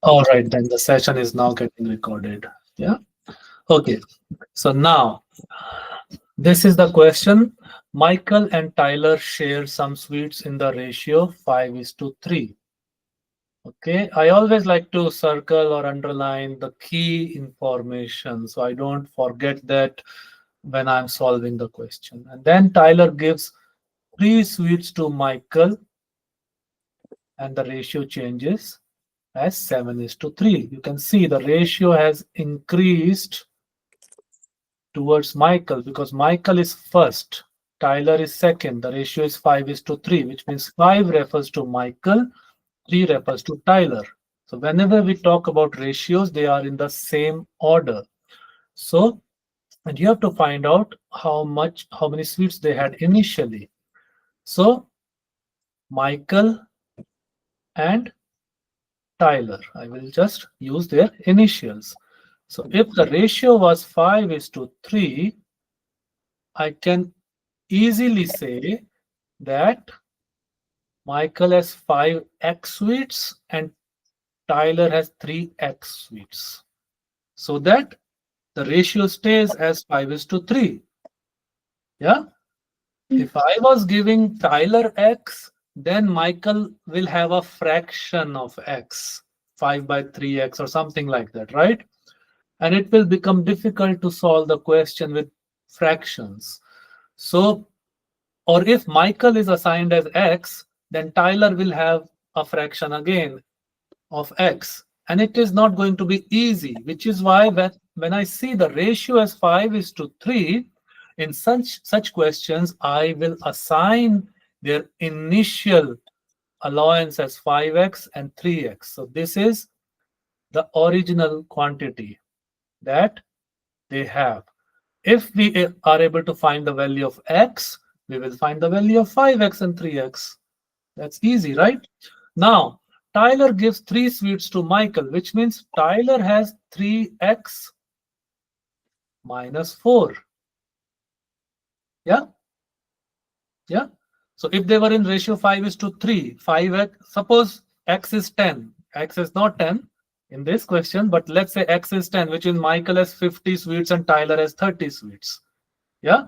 All right, then the session is now getting recorded. Yeah. Okay. So now this is the question. Michael and Tyler share some sweets in the ratio 5:3. Okay. I always like to circle or underline the key information so I don't forget that when I'm solving the question. And then Tyler gives 3 sweets to Michael and the ratio changes as 7:3. You can see the ratio has increased towards Michael because Michael is first, Tyler is second. The ratio is 5:3, which means 5 refers to Michael, 3 refers to Tyler. So whenever we talk about ratios, they are in the same order. So, and you have to find out how many sweets they had initially. So Michael and Tyler, I will just use their initials. So if the ratio was 5:3, I can easily say that Michael has 5x suites and Tyler has 3x suites. So that the ratio stays as 5:3. Yeah. If I was giving Tyler x, then Michael will have a fraction of x, 5/3x or something like that, right? And it will become difficult to solve the question with fractions. So, or if Michael is assigned as x, then Tyler will have a fraction again of x. And it is not going to be easy, which is why when I see the ratio as 5:3, in such questions, I will assign their initial allowance as 5x and 3x. So this is the original quantity that they have. If we are able to find the value of x, we will find the value of 5x and 3x. That's easy, right? Now, Tyler gives 3 sweets to Michael, which means Tyler has 3x minus 4. Yeah? Yeah? So if they were in ratio 5:3, 5x, suppose x is 10. X is not 10 in this question, but let's say x is 10, which is Michael has 50 sweets and Tyler has 30 sweets. Yeah?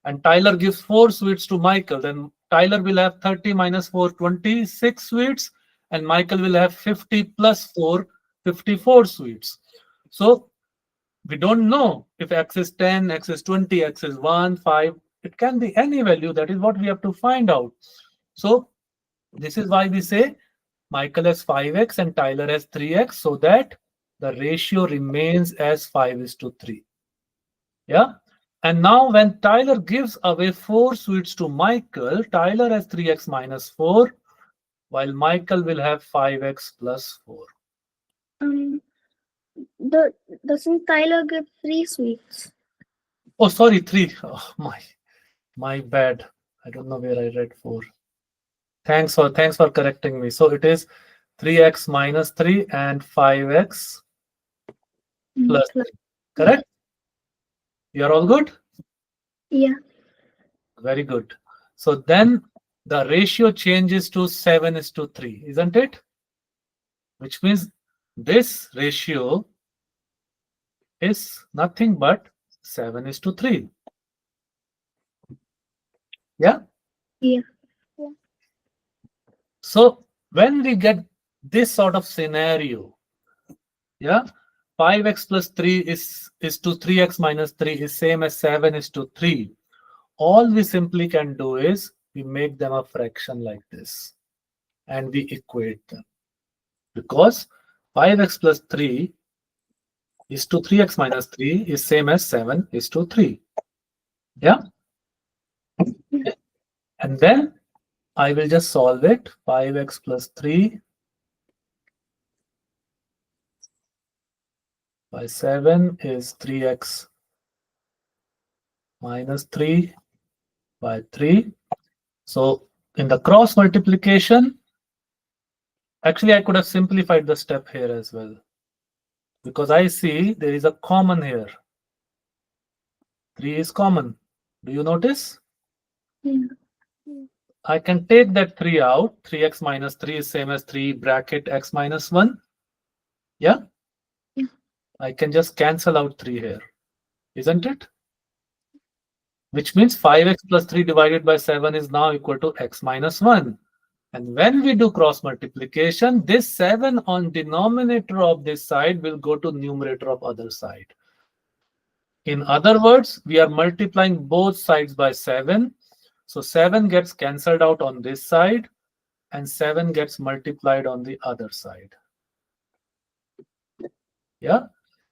And Tyler gives 4 sweets to Michael, then Tyler will have 30 minus 4, 26 sweets, and Michael will have 50 plus 4, 54 sweets. So we don't know if x is 10, x is 20, x is 1, 5. It can be any value. That is what we have to find out. So this is why we say Michael has 5x and Tyler has 3x, so that the ratio remains as 5:3. Yeah. And now when Tyler gives away 4 sweets to Michael, Tyler has 3x minus 4, while Michael will have 5x plus 4. Um, the doesn't Tyler give 3 sweets? Oh, sorry, 3. Oh, my bad. I don't know where I read 4. Thanks for correcting me. So it is 3x minus 3 and 5x plus 3. Correct? You're all good? Yeah. Very good. So then the ratio changes to 7:3, isn't it? Which means this ratio is nothing but 7:3. Yeah. Yeah. So when we get this sort of scenario, yeah, 5x plus 3 is to 3x minus 3 is same as 7:3. All we simply can do is we make them a fraction like this and we equate them, because 5x plus 3 is to 3x minus 3 is same as 7:3. Yeah. And then I will just solve it. 5x plus 3 by 7 is 3x minus 3 by 3. So in the cross multiplication, actually I could have simplified the step here as well, because I see there is a common here. 3 is common. Do you notice? Yeah. I can take that 3 out. 3x minus 3 is same as 3 bracket x minus 1. Yeah, Yeah. I can just cancel out 3 here, isn't it? Which means 5x plus 3 divided by 7 is now equal to x minus 1. And when we do cross multiplication, this 7 on denominator of this side will go to numerator of other side. In other words, we are multiplying both sides by 7. So 7 gets cancelled out on this side and 7 gets multiplied on the other side. Yeah.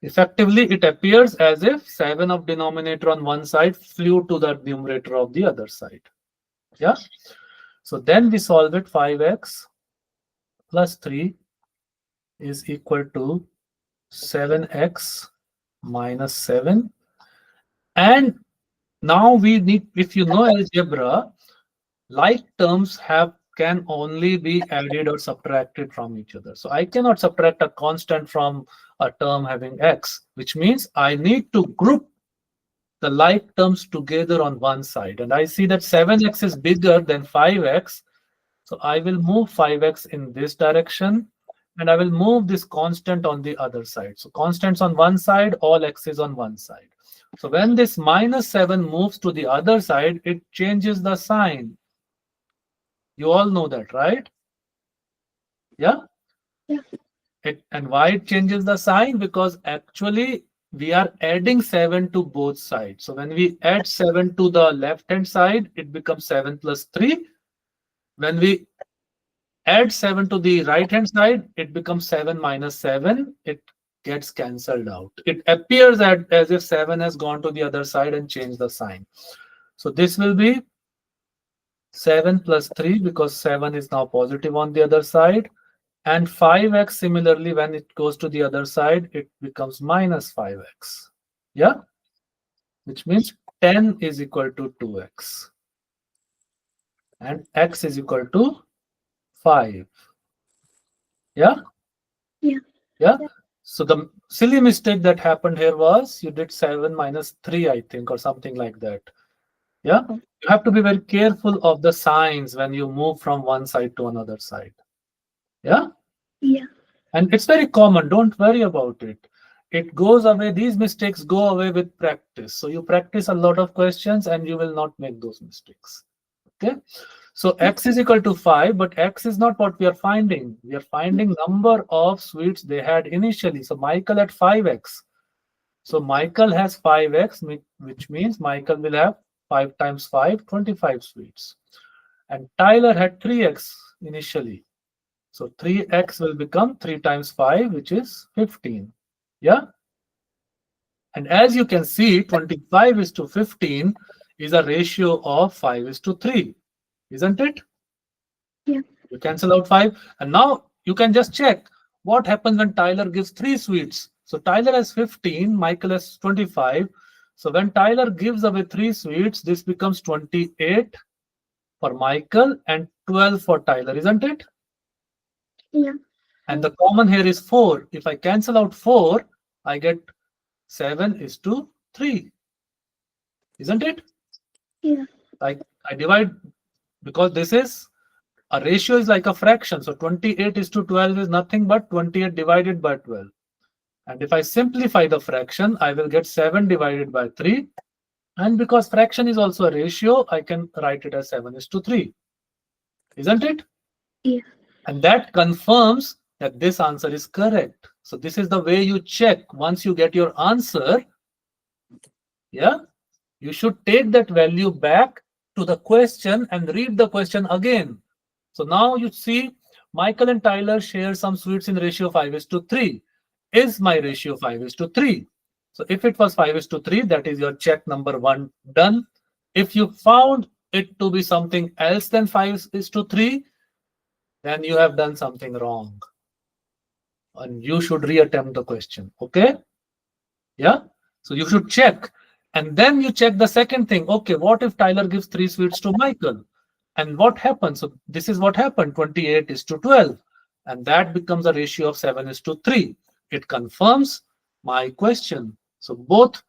Effectively, it appears as if 7 of denominator on one side flew to the numerator of the other side. Yeah. So then we solve it. 5x plus 3 is equal to 7x minus 7. And now we need, if you know algebra, like terms can only be added or subtracted from each other. So I cannot subtract a constant from a term having x, which means I need to group the like terms together on one side. And I see that 7x is bigger than 5x. So I will move 5x in this direction and I will move this constant on the other side. So constants on one side, all x is on one side. So when this minus 7 moves to the other side, it changes the sign. You all know that, right? Yeah? Yeah. And why it changes the sign? Because actually we are adding 7 to both sides. So when we add 7 to the left hand side, it becomes 7 plus 3. When we add 7 to the right hand side, it becomes 7 minus 7. It gets cancelled out. It appears as if 7 has gone to the other side and changed the sign. So this will be 7 plus 3 because 7 is now positive on the other side. And 5x similarly, when it goes to the other side, it becomes minus 5x. Yeah? Which means 10 is equal to 2x. And x is equal to 5. Yeah? Yeah. Yeah? So the silly mistake that happened here was you did 7 minus 3, I think, or something like that. Yeah? You have to be very careful of the signs when you move from one side to another side. Yeah? Yeah. And it's very common. Don't worry about it. It goes away. These mistakes go away with practice. So you practice a lot of questions and you will not make those mistakes. Okay. So x is equal to 5, but x is not what we are finding. We are finding number of sweets they had initially. So Michael had 5x. So Michael has 5x, which means Michael will have 5 times 5, 25 sweets. And Tyler had 3x initially. So 3x will become 3 times 5, which is 15. Yeah. And as you can see, 25 is to 15 is a ratio of 5 is to 3. Isn't it? Yeah. You cancel out 5. And now you can just check what happens when Tyler gives 3 sweets. So Tyler has 15, Michael has 25. So when Tyler gives away 3 sweets, this becomes 28 for Michael and 12 for Tyler, isn't it? Yeah. And the common here is 4. If I cancel out 4, I get 7 is to 3. Isn't it? Yeah. I divide because this is a ratio is like a fraction. So 28 is to 12 is nothing but 28 divided by 12. And if I simplify the fraction, I will get 7 divided by 3. And because fraction is also a ratio, I can write it as 7 is to 3. Isn't it? Yeah. And that confirms that this answer is correct. So this is the way you check. Once you get your answer, yeah, you should take that value back to the question and read the question again. So now you see Michael and Tyler share some sweets in ratio 5 is to 3. Is my ratio 5 is to 3? So if it was 5 is to 3, that is your check number 1 done. If you found it to be something else than 5 is to 3, then you have done something wrong. And you should reattempt the question. Okay? Yeah? So you should check. And then you check the second thing. Okay, what if Tyler gives 3 sweets to Michael? And what happens? So this is what happened. 28 is to 12. And that becomes a ratio of 7 is to 3. It confirms my question. So both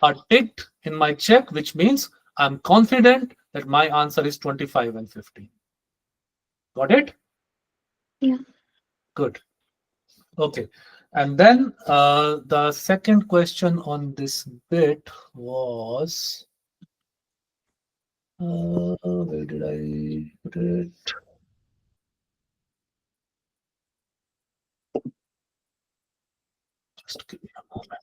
are ticked in my check, which means I'm confident that my answer is 25 and 15. Got it? Yeah. Good. Okay. And then the second question on this bit was, where did I put it? Just give me a moment.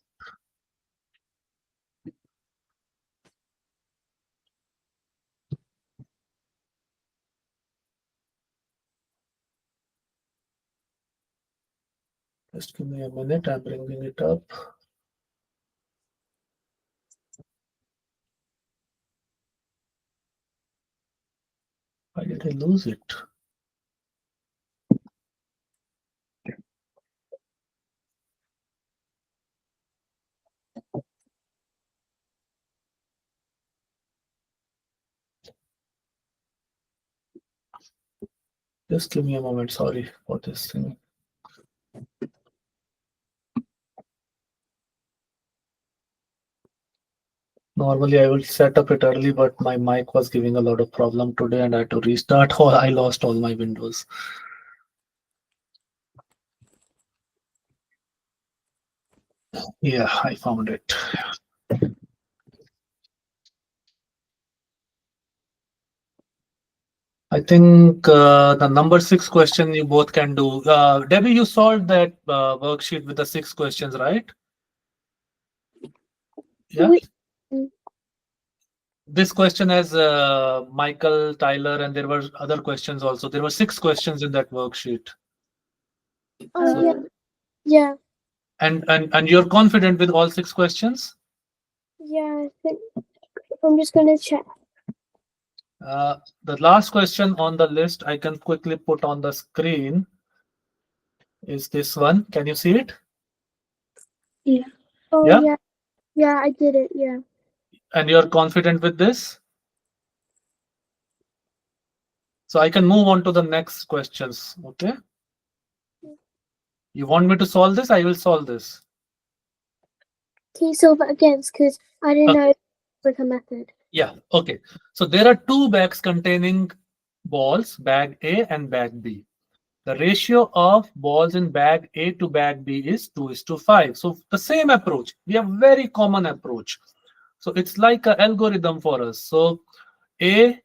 Just give me a minute. I'm bringing it up. Why did I lose it? Just give me a moment. Sorry for this thing. Normally I will set up it early, but my mic was giving a lot of problem today and I had to restart or I lost all my windows. Yeah, I found it. I think the number 6 question you both can do. Debbie, you solved that worksheet with the 6 questions, right? Yeah. Wait. This question has Michael, Tyler, and there were other questions also. There were 6 questions in that worksheet. Oh, So, yeah. Yeah. and you're confident with all 6 questions? Yeah. I think I'm just gonna check. The last question on the list I can quickly put on the screen is this one. Can you see it? Yeah. Oh, Yeah. yeah. Yeah, I did it. Yeah. And you're confident with this? So I can move on to the next questions. Okay. You want me to solve this? I will solve this. Can you solve it again? Because I didn't know with a method. Yeah. Okay. So there are two bags containing balls, bag A and bag B. The ratio of balls in bag A to bag B is 2:5. So the same approach. We have very common approach. So it's like an algorithm for us. So A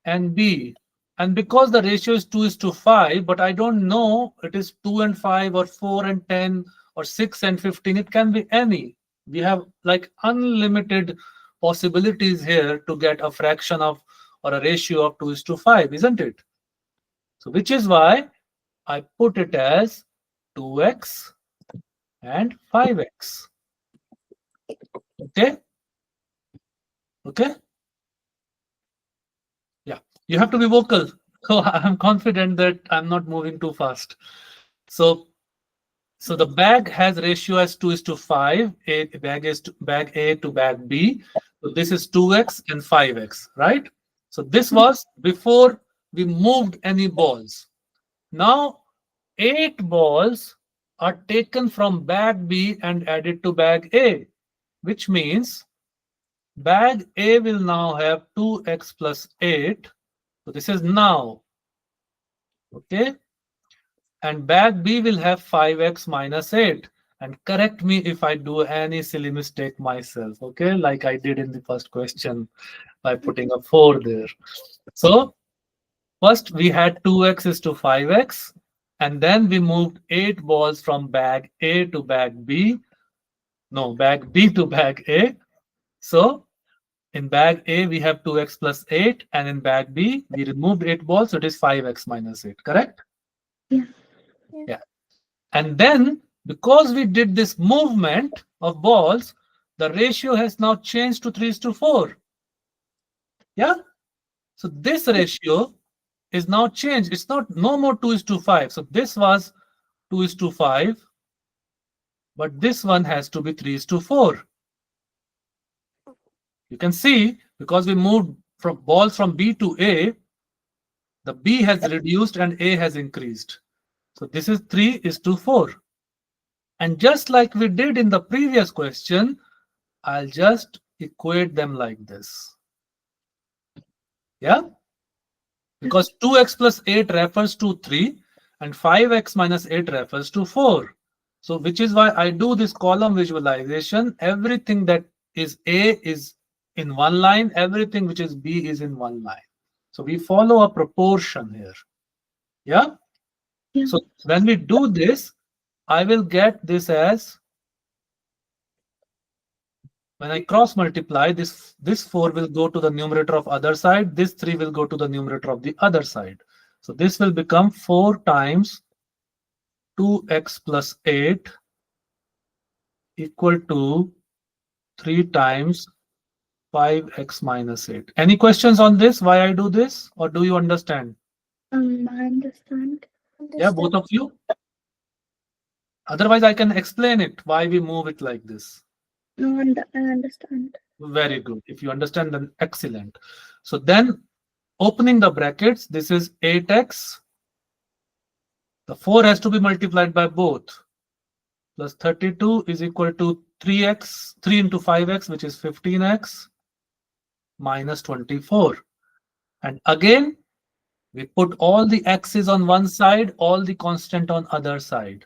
and B. And because the ratio is 2:5, but I don't know it is 2 and 5 or 4 and 10 or 6 and 15, it can be any. We have like unlimited possibilities here to get a fraction of or a ratio of 2:5, isn't it? So which is why I put it as 2x and 5x. Okay? Okay? Yeah. You have to be vocal. So I'm confident that I'm not moving too fast. So the bag has ratio as 2:5. Bag A to bag B. So this is 2x and 5x, right? So this was before we moved any balls. Now 8 balls are taken from bag B and added to bag A, which means bag A will now have 2x plus 8. So this is now, okay? And bag B will have 5x minus 8. And correct me if I do any silly mistake myself, okay? Like I did in the first question by putting a 4 there. So first we had 2x is to 5x, and then we moved 8 balls from bag A to bag B. No, bag B to bag A. So in bag A, we have 2x plus 8, and in bag B, we removed 8 balls, so it is 5x minus 8, correct? Yeah. Yeah. And then, because we did this movement of balls, the ratio has now changed to 3:4. Yeah? So this ratio is now changed. It's not no more 2:5. So this was 2:5, but this one has to be 3:4. You can see because we moved from balls from B to A, the B has reduced and A has increased. So this is 3:4. And just like we did in the previous question, I'll just equate them like this. Yeah? Because 2x plus 8 refers to 3 and 5x minus 8 refers to 4. So which is why I do this column visualization. Everything that is A is in one line, everything which is B is in one line. So we follow a proportion here. Yeah. Yeah. So when we do this, I will get this as, when I cross multiply, this 4 will go to the numerator of other side, this 3 will go to the numerator of the other side. So this will become 4 times 2x plus 8 equal to 3 times 5x minus 8. Any questions on this, why I do this, or do you understand? I understand. Yeah, both of you? Otherwise, I can explain it, why we move it like this. No, I understand. Very good. If you understand, then excellent. So then, opening the brackets, this is 8x. The 4 has to be multiplied by both. Plus 32 is equal to 3x, 3 into 5x, which is 15x, minus 24. And again, we put all the x's on one side, all the constant on other side.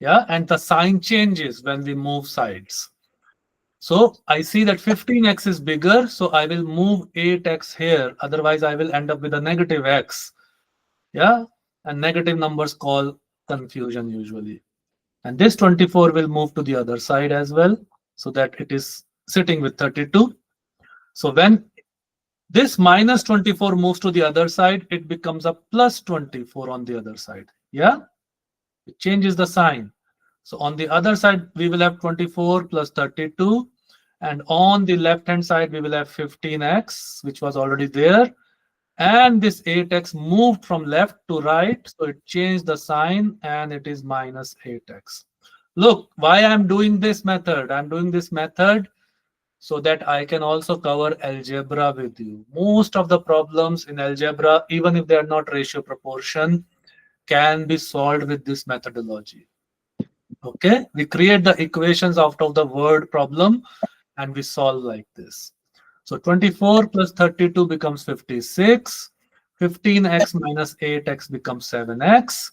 Yeah, and the sign changes when we move sides. So I see that 15x is bigger, so I will move 8x here. Otherwise, I will end up with a negative x. Yeah, and negative numbers call confusion usually. And this 24 will move to the other side as well, so that it is sitting with 32. So when this minus 24 moves to the other side, it becomes a plus 24 on the other side. Yeah, it changes the sign. So on the other side, we will have 24 plus 32. And on the left hand side, we will have 15x, which was already there. And this 8x moved from left to right. So it changed the sign and it is minus 8x. Look, why I'm doing this method? I'm doing this method so that I can also cover algebra with you. Most of the problems in algebra, even if they are not ratio proportion, can be solved with this methodology. Okay, we create the equations out of the word problem and we solve like this. So 24 plus 32 becomes 56. 15x minus 8x becomes 7x.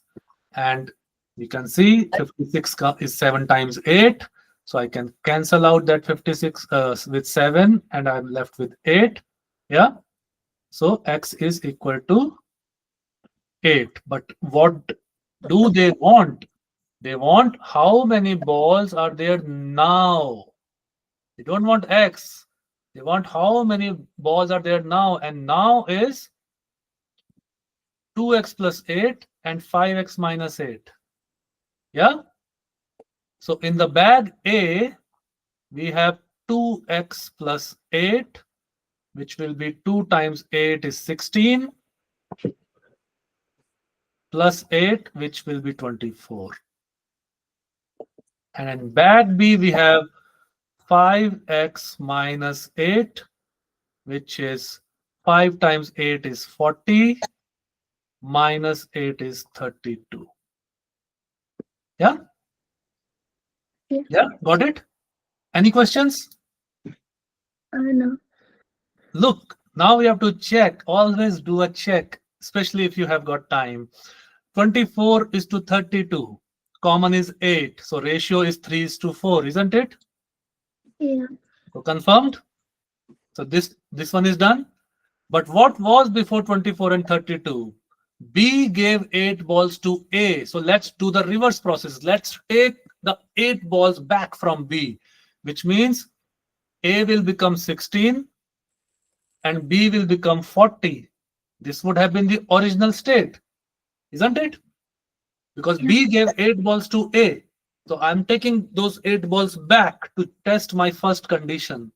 And you can see 56 is 7 times 8. So I can cancel out that 56 with 7 and I'm left with 8. Yeah. So x is equal to 8. But what do they want? They want how many balls are there now. They don't want x. They want how many balls are there now. And now is 2x plus 8 and 5x minus 8. Yeah. So in the bag A, we have 2x plus 8, which will be 2 times 8 is 16, plus 8, which will be 24. And in bag B, we have 5x minus 8, which is 5 times 8 is 40, minus 8 is 32. Yeah? Yeah. Yeah, got it? Any questions? No. Look, now we have to check. Always do a check, especially if you have got time. 24 is to 32. Common is 8. So ratio is 3 is to 4, isn't it? Yeah. So confirmed? So this one is done. But what was before 24 and 32? B gave 8 balls to A. So let's do the reverse process. Let's take the 8 balls back from B, which means A will become 16 and B will become 40. This would have been the original state, isn't it? Because Yeah. B gave 8 balls to A. So I'm taking those 8 balls back to test my first condition.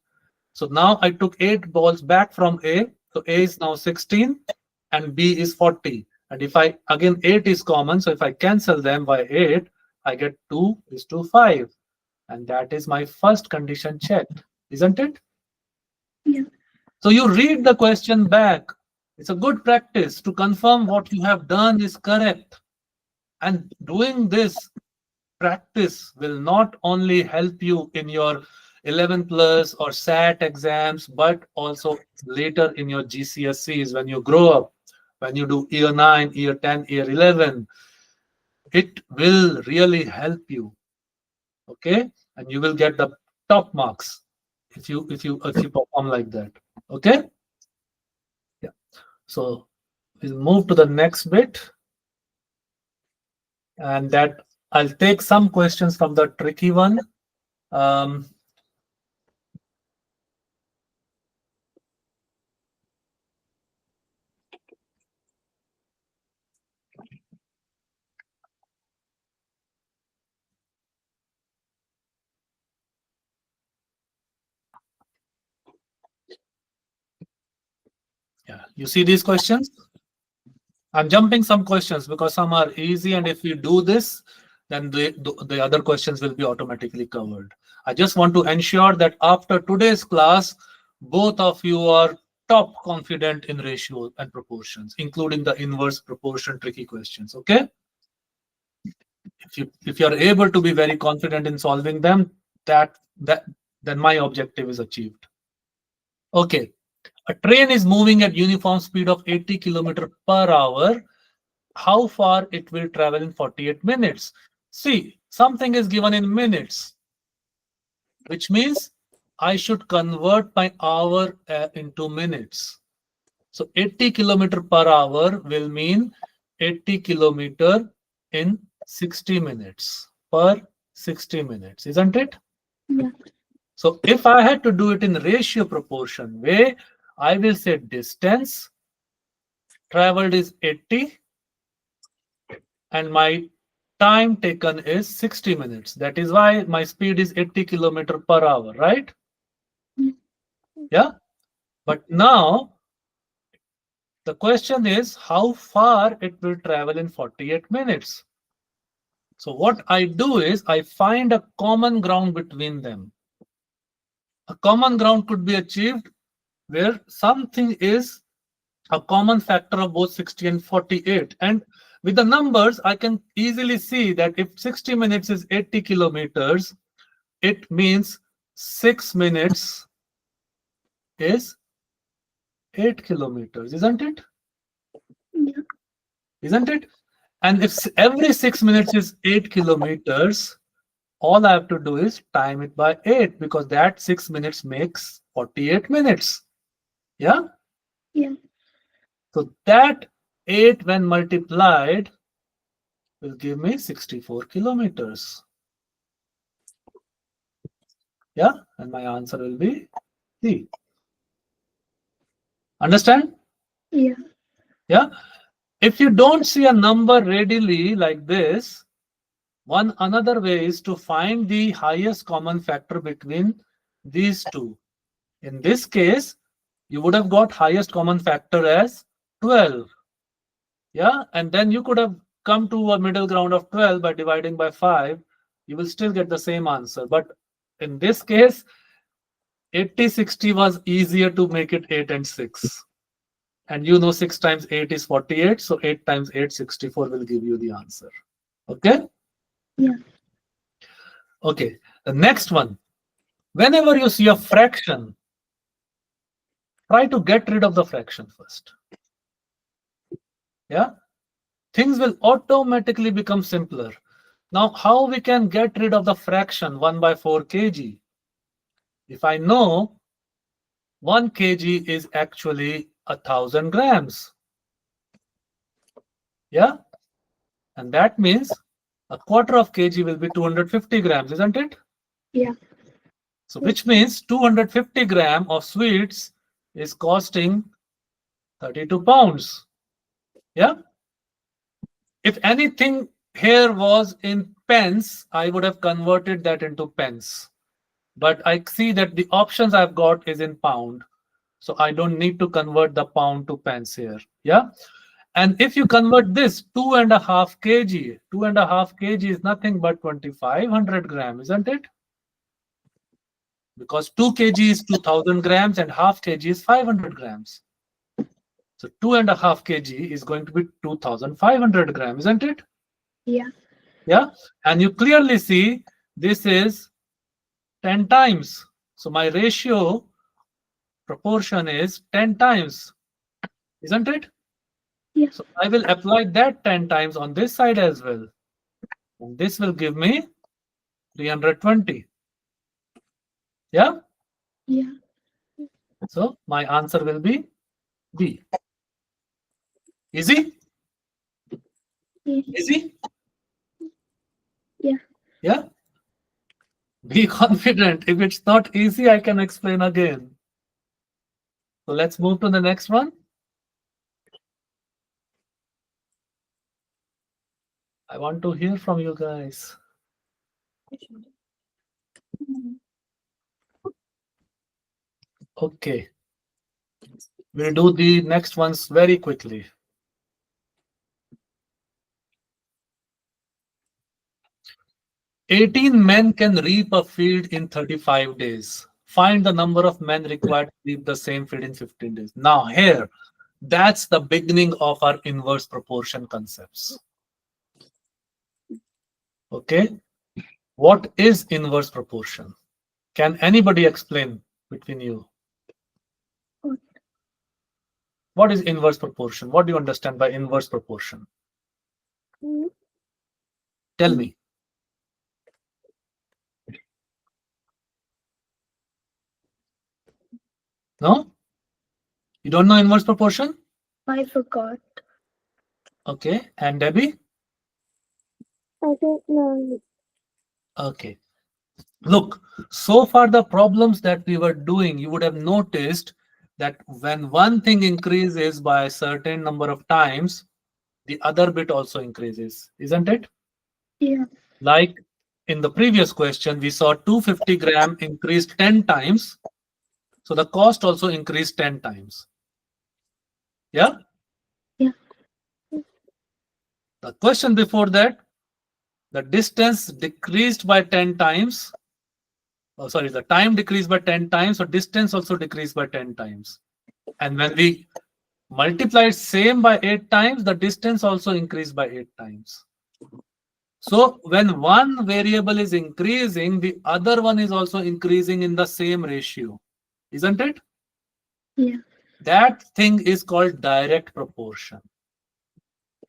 So now I took 8 balls back from A. So A is now 16 and B is 40. And if I, again, 8 is common. So if I cancel them by 8, I get 2 is to 5. And that is my first condition checked, isn't it? Yeah. So you read the question back. It's a good practice to confirm what you have done is correct. And doing this practice will not only help you in your 11 plus or SAT exams, but also later in your GCSEs when you grow up, when you do year 9, year 10, year 11. It will really help you. Okay, and you will get the top marks if you perform like that. Okay, yeah. So we'll move to the next bit, and that I'll take some questions from the tricky one. Um, yeah, you see these questions? I'm jumping some questions because some are easy, and if we do this, then the other questions will be automatically covered. I just want to ensure that after today's class, both of you are top confident in ratio and proportions, including the inverse proportion tricky questions. Okay, if you are able to be very confident in solving them, that then my objective is achieved. Okay, a train is moving at uniform speed of 80 km per hour. How far it will travel in 48 minutes? See, something is given in minutes, which means I should convert my hour into minutes. So 80 km per hour will mean 80 km in 60 minutes per 60 minutes, isn't it? Yeah. So if I had to do it in ratio proportion way, I will say distance traveled is 80 and my time taken is 60 minutes. That is why my speed is 80 km per hour, right? Yeah. But now the question is how far it will travel in 48 minutes. So what I do is I find a common ground between them. A common ground could be achieved where something is a common factor of both 60 and 48. And with the numbers, I can easily see that if 60 minutes is 80 kilometers, it means 6 minutes is 8 kilometers, isn't it? Yeah. Isn't it? And if every 6 minutes is 8 kilometers, all I have to do is time it by 8 because that 6 minutes makes 48 minutes. Yeah? Yeah. So that 8 when multiplied will give me 64 kilometers. Yeah? And my answer will be C. Understand? Yeah. Yeah? If you don't see a number readily like this, one another way is to find the highest common factor between these two. In this case, you would have got highest common factor as 12. Yeah, and then you could have come to a middle ground of 12 by dividing by 5. You will still get the same answer. But in this case, 80-60 was easier to make it 8 and 6. And you know 6 times 8 is 48. So 8 times 8, 64 will give you the answer. Okay? Yeah. Okay. The next one. Whenever you see a fraction, try to get rid of the fraction first. Yeah? Things will automatically become simpler. Now, how we can get rid of the fraction 1 by 4 kg? If I know 1 kg is actually 1,000 grams. Yeah? And that means a quarter of kg will be 250 grams, isn't it? Yeah. So which means 250 gram of sweets is costing 32 pounds. Yeah? If anything here was in pence, I would have converted that into pence. But I see that the options I've got is in pound. So I don't need to convert the pound to pence here. Yeah. And if you convert this 2.5 kg, 2.5 kg is nothing but 2,500 grams, isn't it? Because 2 kg is 2,000 grams and half kg is 500 grams. So 2.5 kg is going to be 2,500 grams, isn't it? Yeah. Yeah. And you clearly see this is 10 times. So my ratio proportion is 10 times, isn't it? Yeah. So I will apply that 10 times on this side as well. And this will give me 320. Yeah. Yeah. So my answer will be B. Easy? Yeah. Easy? Yeah. Yeah. Be confident. If it's not easy, I can explain again. So let's move to the next one. I want to hear from you guys. Okay. We'll do the next ones very quickly. 18 men can reap a field in 35 days. Find the number of men required to reap the same field in 15 days. Now, here, that's the beginning of our inverse proportion concepts. Okay. What is inverse proportion? Can anybody explain between you? What is inverse proportion? What do you understand by inverse proportion? Mm. Tell me. No? You don't know inverse proportion? I forgot. Okay. And Debbie? I don't know. Okay. Look, so far the problems that we were doing, you would have noticed that when one thing increases by a certain number of times, the other bit also increases, isn't it? Yeah. Like in the previous question, we saw 250 gram increased 10 times. So the cost also increased 10 times. Yeah. Yeah. The question before that, the distance decreased by 10 times. Oh, sorry, the time decreased by 10 times. So distance also decreased by 10 times. And when we multiplied same by 8 times, the distance also increased by 8 times. So when one variable is increasing, the other one is also increasing in the same ratio, isn't it? Yeah. That thing is called direct proportion.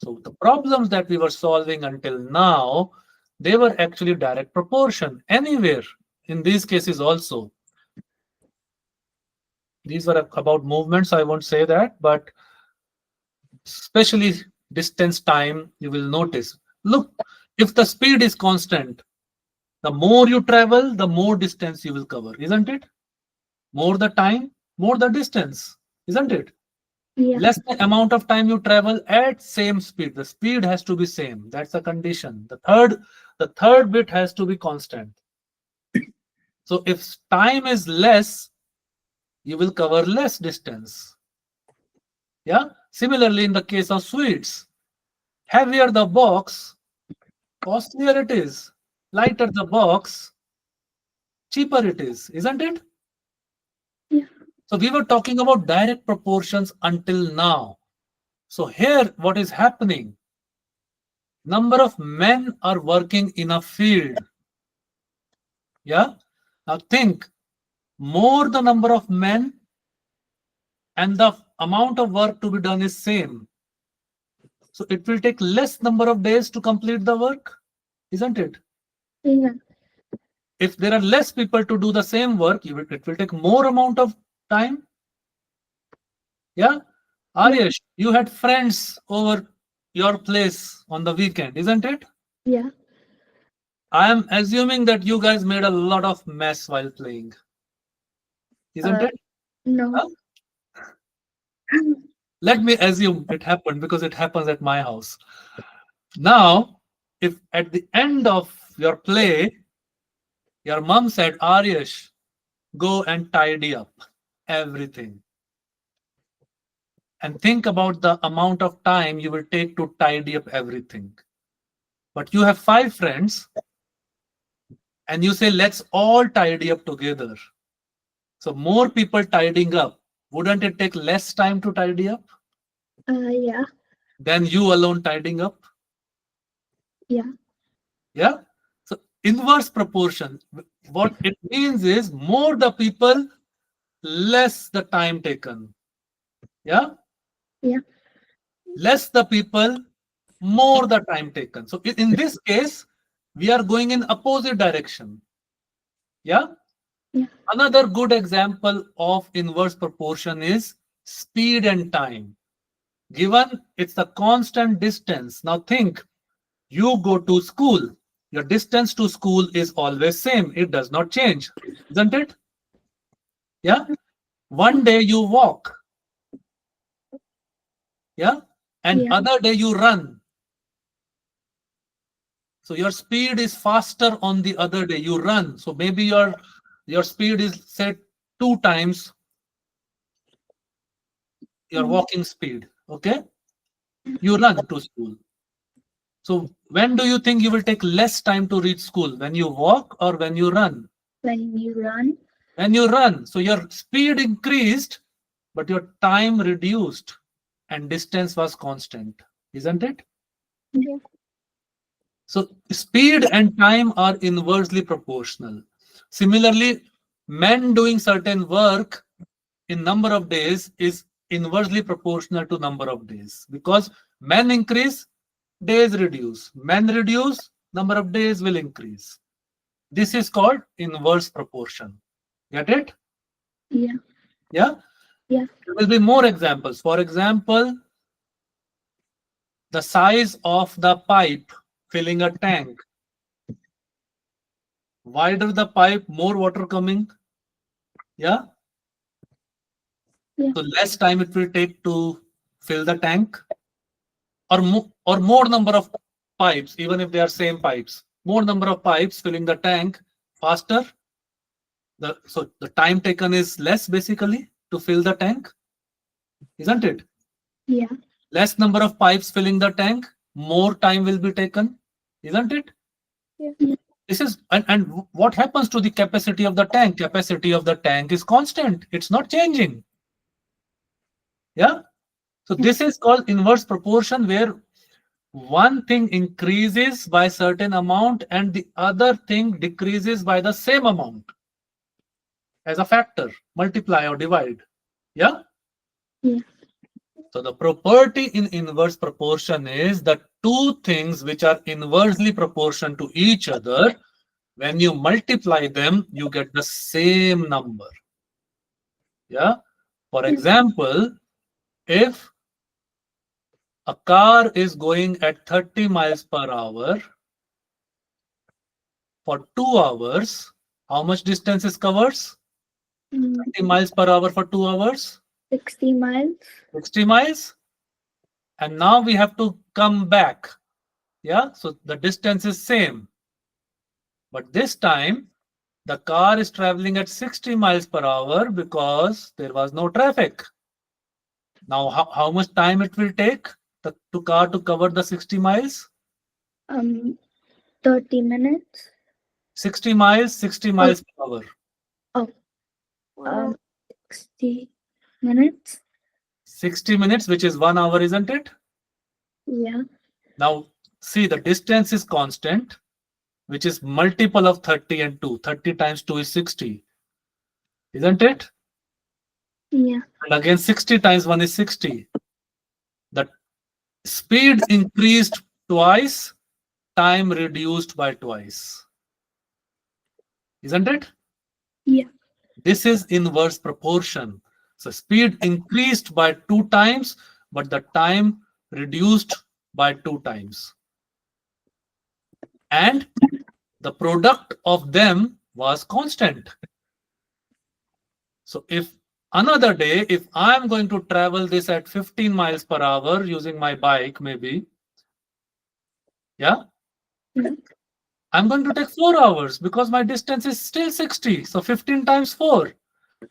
So the problems that we were solving until now, they were actually direct proportion anywhere in these cases also. These were about movements, I won't say that, but especially distance time, you will notice. Look, if the speed is constant, the more you travel, the more distance you will cover, isn't it? More the time, more the distance, isn't it? Yeah. Less the amount of time you travel at same speed. The speed has to be same. That's a condition. The third bit has to be constant. So if time is less, you will cover less distance. Yeah. Similarly, in the case of sweets, heavier the box, costlier it is. Lighter the box, cheaper it is, isn't it? Yeah. So we were talking about direct proportions until now. So here, what is happening? Number of men are working in a field. Yeah. Now think, more the number of men and the amount of work to be done is same. So it will take less number of days to complete the work, isn't it? Yeah. If there are less people to do the same work, it will take more amount of time. Yeah. Yeah. Aryesh, you had friends over your place on the weekend, isn't it? Yeah. I am assuming that you guys made a lot of mess while playing, isn't Uh, it? no. Huh? Let me assume it happened because it happens at my house. Now, if at the end of your play, your mom said, Aryesh, go and tidy up everything. And think about the amount of time you will take to tidy up everything. But you have 5 friends and you say, let's all tidy up together. So, more people tidying up, wouldn't it take less time to tidy up Yeah. than you alone tidying up? Yeah. Yeah. So, inverse proportion, what it means is more the people, less the time taken. Yeah. Yeah. Less the people, more the time taken. So, in this case, we are going in opposite direction. Yeah. Yeah. Another good example of inverse proportion is speed and time. Given it's a constant distance. Now think, you go to school. Your distance to school is always same. It does not change, isn't it? Yeah. One day you walk. Yeah. And Yeah. other day you run. So your speed is faster on the other day. You run. So maybe your speed is set 2 times your Mm. walking speed. Okay. You run to school. So when do you think you will take less time to reach school? When you walk or when you run? When you run. When you run. So your speed increased, but your time reduced and distance was constant. Isn't it? Yeah. So speed and time are inversely proportional. Similarly, men doing certain work in number of days is inversely proportional to number of days, because men increase, days reduce. Men reduce, number of days will increase. This is called inverse proportion. Get it? Yeah. Yeah. Yeah. There will be more examples. For example, the size of the pipe filling a tank. Wider the pipe, more water coming. Yeah. Yeah. So less time it will take to fill the tank, or more number of pipes, even if they are same pipes. More number of pipes filling the tank faster. So the time taken is less basically to fill the tank, isn't it? Yeah. Less number of pipes filling the tank, more time will be taken, isn't it? Yeah. Yeah. This is and what happens to the capacity of the tank? Capacity of the tank is constant. It's not changing. Yeah. So this is called inverse proportion, where one thing increases by certain amount and the other thing decreases by the same amount as a factor, multiply or divide. Yeah. Yeah. So the property in inverse proportion is the two things which are inversely proportional to each other, when you multiply them, you get the same number. Yeah. For Yeah. example, if a car is going at 30 miles per hour for 2 hours, how much distance it covers? 30 miles per hour for 2 hours, 60 miles. 60 miles. And now we have to come back. Yeah, so the distance is same. But this time, the car is traveling at 60 miles per hour because there was no traffic. Now, how much time it will take the car to cover the 60 miles? 30 minutes. 60 miles, 60 miles per hour. Oh, 60 minutes. 60 minutes, which is 1 hour, isn't it? Yeah. Now, see, the distance is constant, which is multiple of 30 and 2. 30 times 2 is 60, isn't it? Yeah. And again, 60 times 1 is 60. The speed increased twice, time reduced by twice, isn't it? Yeah. This is inverse proportion. So speed increased by 2 times, but the time reduced by 2 times. And the product of them was constant. So if another day, if I'm going to travel this at 15 miles per hour using my bike, maybe, yeah, Yeah. I'm going to take 4 hours because my distance is still 60. So 15 times 4.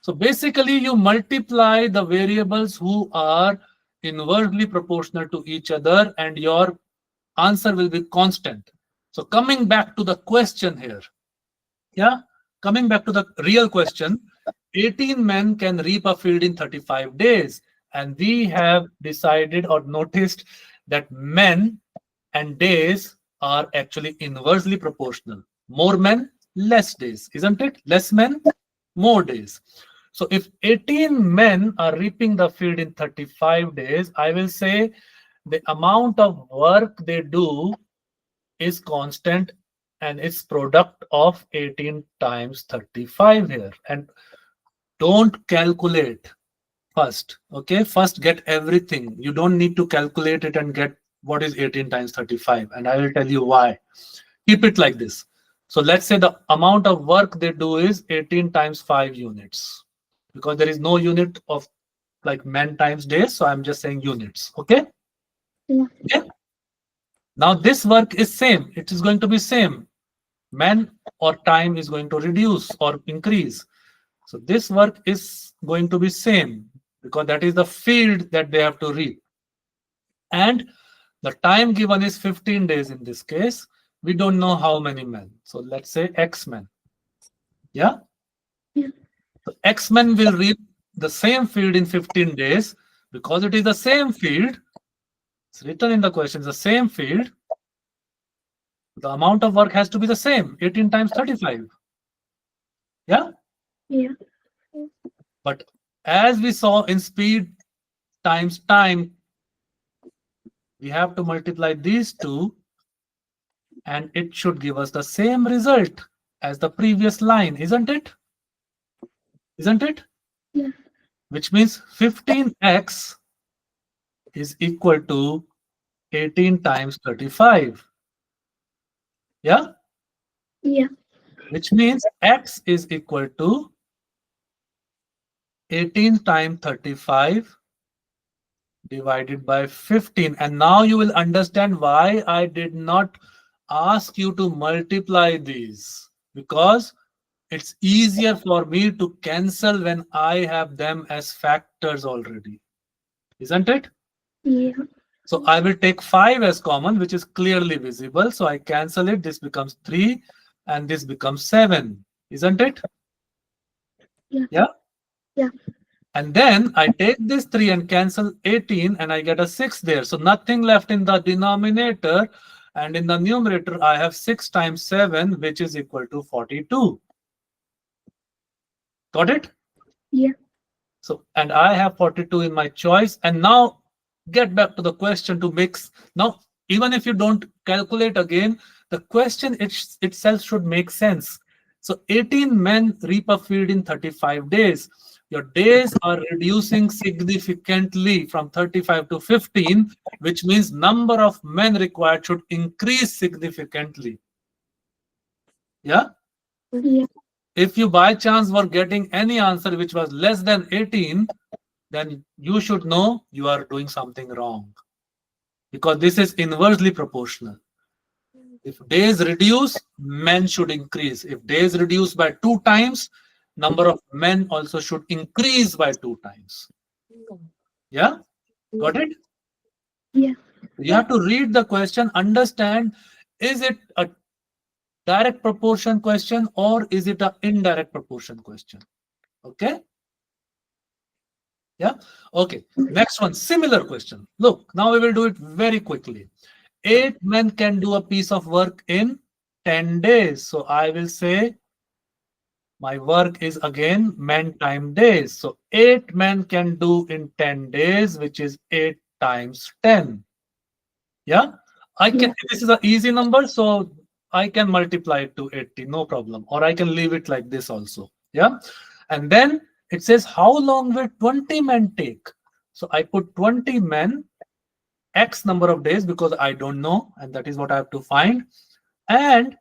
So basically, you multiply the variables who are inversely proportional to each other, and your answer will be constant. So coming back to the question here, yeah, coming back to the real question, 18 men can reap a field in 35 days. And we have decided or noticed that men and days are actually inversely proportional. More men, less days, isn't it? Less men, more days. So if 18 men are reaping the field in 35 days, I will say the amount of work they do is constant and it's product of 18 times 35 here. And don't calculate first. Okay, first get everything. You don't need to calculate it and get what is 18 times 35, and I will tell you why. Keep it like this. So let's say the amount of work they do is 18 times 5 units, because there is no unit of like men times days, so I'm just saying units. Okay. Yeah. Okay. Now this work is same, it is going to be same. Men or time is going to reduce or increase. So this work is going to be same, because that is the field that they have to read. And the time given is 15 days in this case. We don't know how many men. So let's say X men. Yeah. Yeah. So X men will read the same field in 15 days because it is the same field. It's written in the question, the same field. The amount of work has to be the same, 18 times 35. Yeah. Yeah. But as we saw in speed times time, we have to multiply these two and it should give us the same result as the previous line, isn't it? Isn't it? Yeah. Which means 15x is equal to 18 times 35. Yeah? Yeah. Which means x is equal to 18 times 35 divided by 15. And now you will understand why I did not ask you to multiply these, because it's easier for me to cancel when I have them as factors already, isn't it? Yeah. So I will take 5 as common, which is clearly visible. So I cancel it. This becomes 3 and this becomes 7, isn't it? Yeah. Yeah. Yeah. And then I take this 3 and cancel 18 and I get a 6 there. So nothing left in the denominator, and in the numerator I have 6 times 7, which is equal to 42. Got it? Yeah. So, and I have 42 in my choice. And now get back to the question to mix. Now, even if you don't calculate again, the question itself should make sense. So 18 men reap a field in 35 days. Your days are reducing significantly from 35 to 15, which means number of men required should increase significantly. Yeah. Yeah. If you by chance were getting any answer which was less than 18, then you should know you are doing something wrong, because this is inversely proportional. If days reduce, men should increase. If days reduce by 2 times, number of men also should increase by 2 times. Yeah, got it? Yeah. You have to read the question, understand, is it a direct proportion question or is it an indirect proportion question? Okay. Yeah. Okay. Next one, similar question. Look, now we will do it very quickly. 8 men can do a piece of work in 10 days. So I will say my work is again men time days. So 8 men can do in 10 days, which is 8 times 10. Yeah. I can, this is an easy number, so I can multiply it to 80, no problem. Or I can leave it like this also. Yeah. And then it says, how long will 20 men take? So I put 20 men, X number of days, because I don't know, and that is what I have to find. And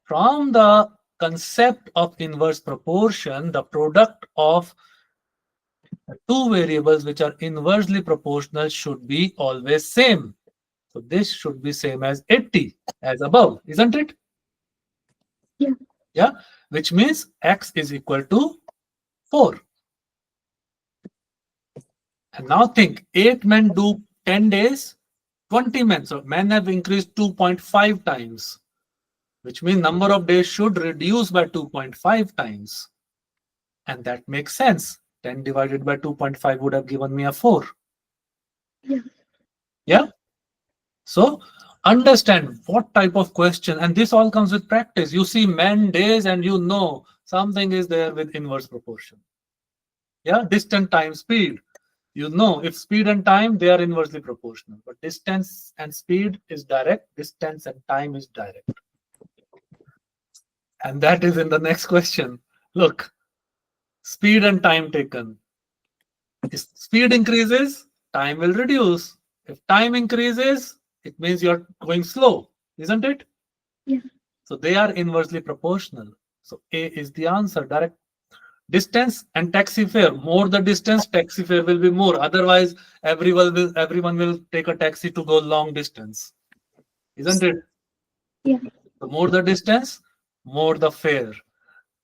from the concept of inverse proportion, the product of two variables which are inversely proportional should be always same. So this should be same as 80 as above, isn't it? Yeah. Yeah, which means X is equal to 4. And now think, 8 men do 10 days, 20 men. So men have increased 2.5 times, which means number of days should reduce by 2.5 times. And that makes sense. 10 divided by 2.5 would have given me a 4. Yeah. Yeah. So understand what type of question, and this all comes with practice. You see men days and you know something is there with inverse proportion. Yeah. Distance time speed. You know if speed and time, they are inversely proportional. But distance and speed is direct. Distance and time is direct. And that is in the next question. Look, speed and time taken. If speed increases, time will reduce. If time increases, it means you're going slow, isn't it? Yeah. So they are inversely proportional. So A is the answer. Direct distance and taxi fare. More the distance, taxi fare will be more. Otherwise, everyone will take a taxi to go long distance, isn't it? Yeah. The more the distance, more the fare.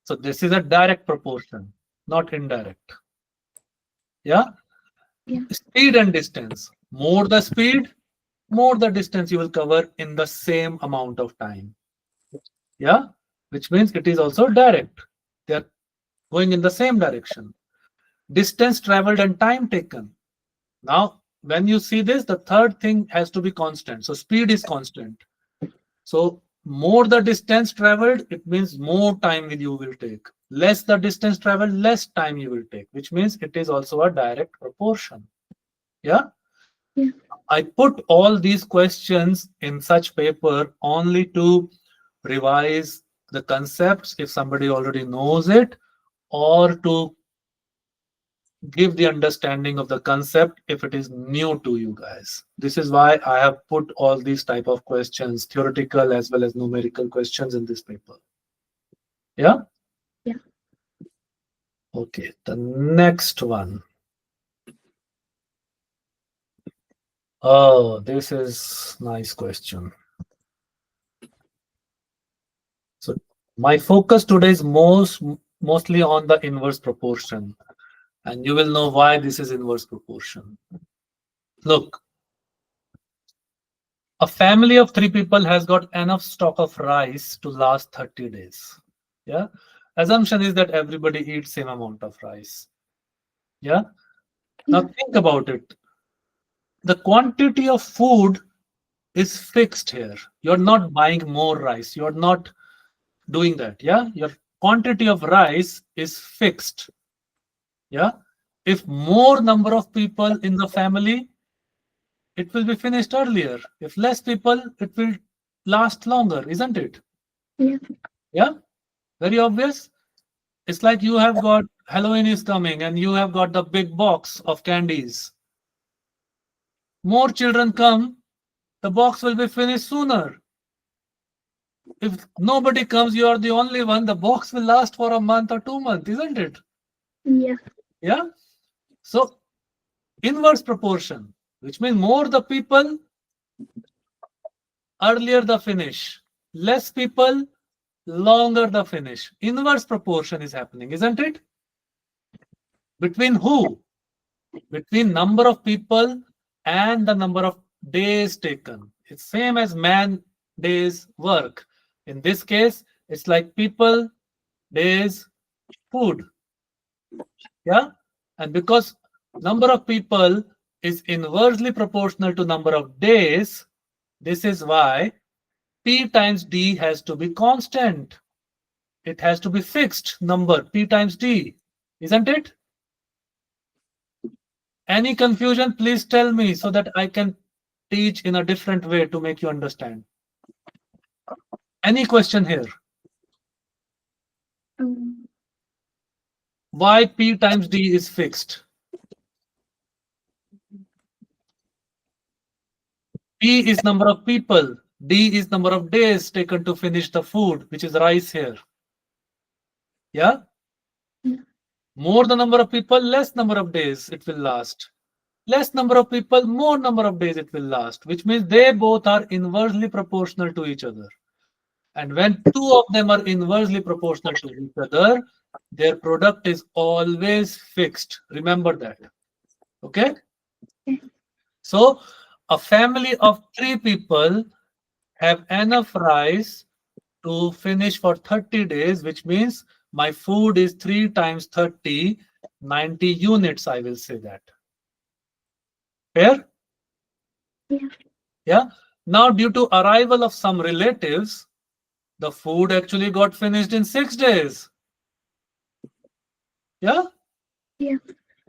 So this is a direct proportion, not indirect. Yeah. Yeah. Speed and distance. More the speed, more the distance you will cover in the same amount of time. Yeah. Which means it is also direct. They are going in the same direction. Distance traveled and time taken. Now, when you see this, the third thing has to be constant. So speed is constant. So more the distance traveled, it means more time you will take. Less the distance traveled, less time you will take, which means it is also a direct proportion. Yeah. Yeah. I put all these questions in such paper only to revise the concepts if somebody already knows it, or to give the understanding of the concept if it is new to you guys. This is why I have put all these type of questions, theoretical as well as numerical questions, in this paper. Yeah. Yeah. Okay, the next one. Oh, this is nice question. So my focus today is mostly on the inverse proportion, and you will know why this is inverse proportion. Look, a family of 3 people has got enough stock of rice to last 30 days. Yeah. Assumption is that everybody eats same amount of rice. Yeah. Now Yeah. think about it. The quantity of food is fixed here. You're not buying more rice. You're not doing that. Yeah. Your quantity of rice is fixed. Yeah. If more number of people in the family, it will be finished earlier. If less people, it will last longer, isn't it? Yeah. Yeah. Very obvious. It's like you have got Halloween is coming and you have got the big box of candies. More children come, the box will be finished sooner. If nobody comes, you are the only one, the box will last for a month or 2 months, isn't it? Yeah. Yeah. So inverse proportion, which means more the people, earlier the finish. Less people, longer the finish. Inverse proportion is happening, isn't it? Between who? Between number of people and the number of days taken. It's same as man days work. In this case, it's like people, days, food. Yeah. And because number of people is inversely proportional to number of days, this is why P times D has to be constant. It has to be fixed number, P times D, isn't it? Any confusion, please tell me so that I can teach in a different way to make you understand. Any question here? Um, Why P times D is fixed? P is number of people. D is number of days taken to finish the food, which is rice here. Yeah? Yeah. More the number of people, less number of days it will last. Less number of people, more number of days it will last, which means they both are inversely proportional to each other. And when two of them are inversely proportional to each other, their product is always fixed. Remember that. Okay? Okay. So a family of 3 people have enough rice to finish for 30 days, which means my food is 3 times 30, 90 units, I will say that. Fair? Yeah. Yeah. Now, due to arrival of some relatives, the food actually got finished in 6 days. Yeah. Yeah.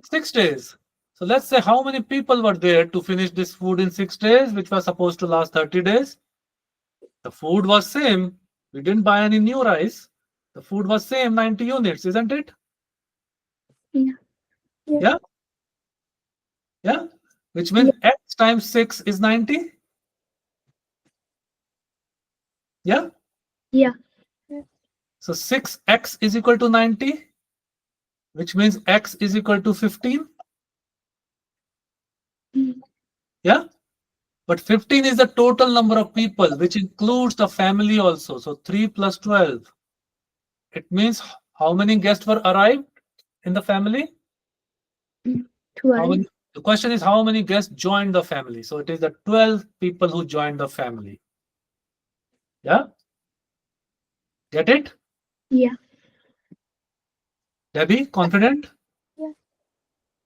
6 days. So let's say how many people were there to finish this food in 6 days, which was supposed to last 30 days. The food was same. We didn't buy any new rice. The food was same 90 units, isn't it? Yeah. Yeah. Yeah. Which Yeah. means x times 6 is 90. Yeah. Yeah. So 6x is equal to 90, which means x is equal to 15. Mm. Yeah. But 15 is the total number of people, which includes the family also. So 3 plus 12. It means how many guests were arrived in the family? How 12. many? The question is how many guests joined the family. So it is the 12 people who joined the family. Yeah. Get it? Yeah. Debbie, confident? Yeah.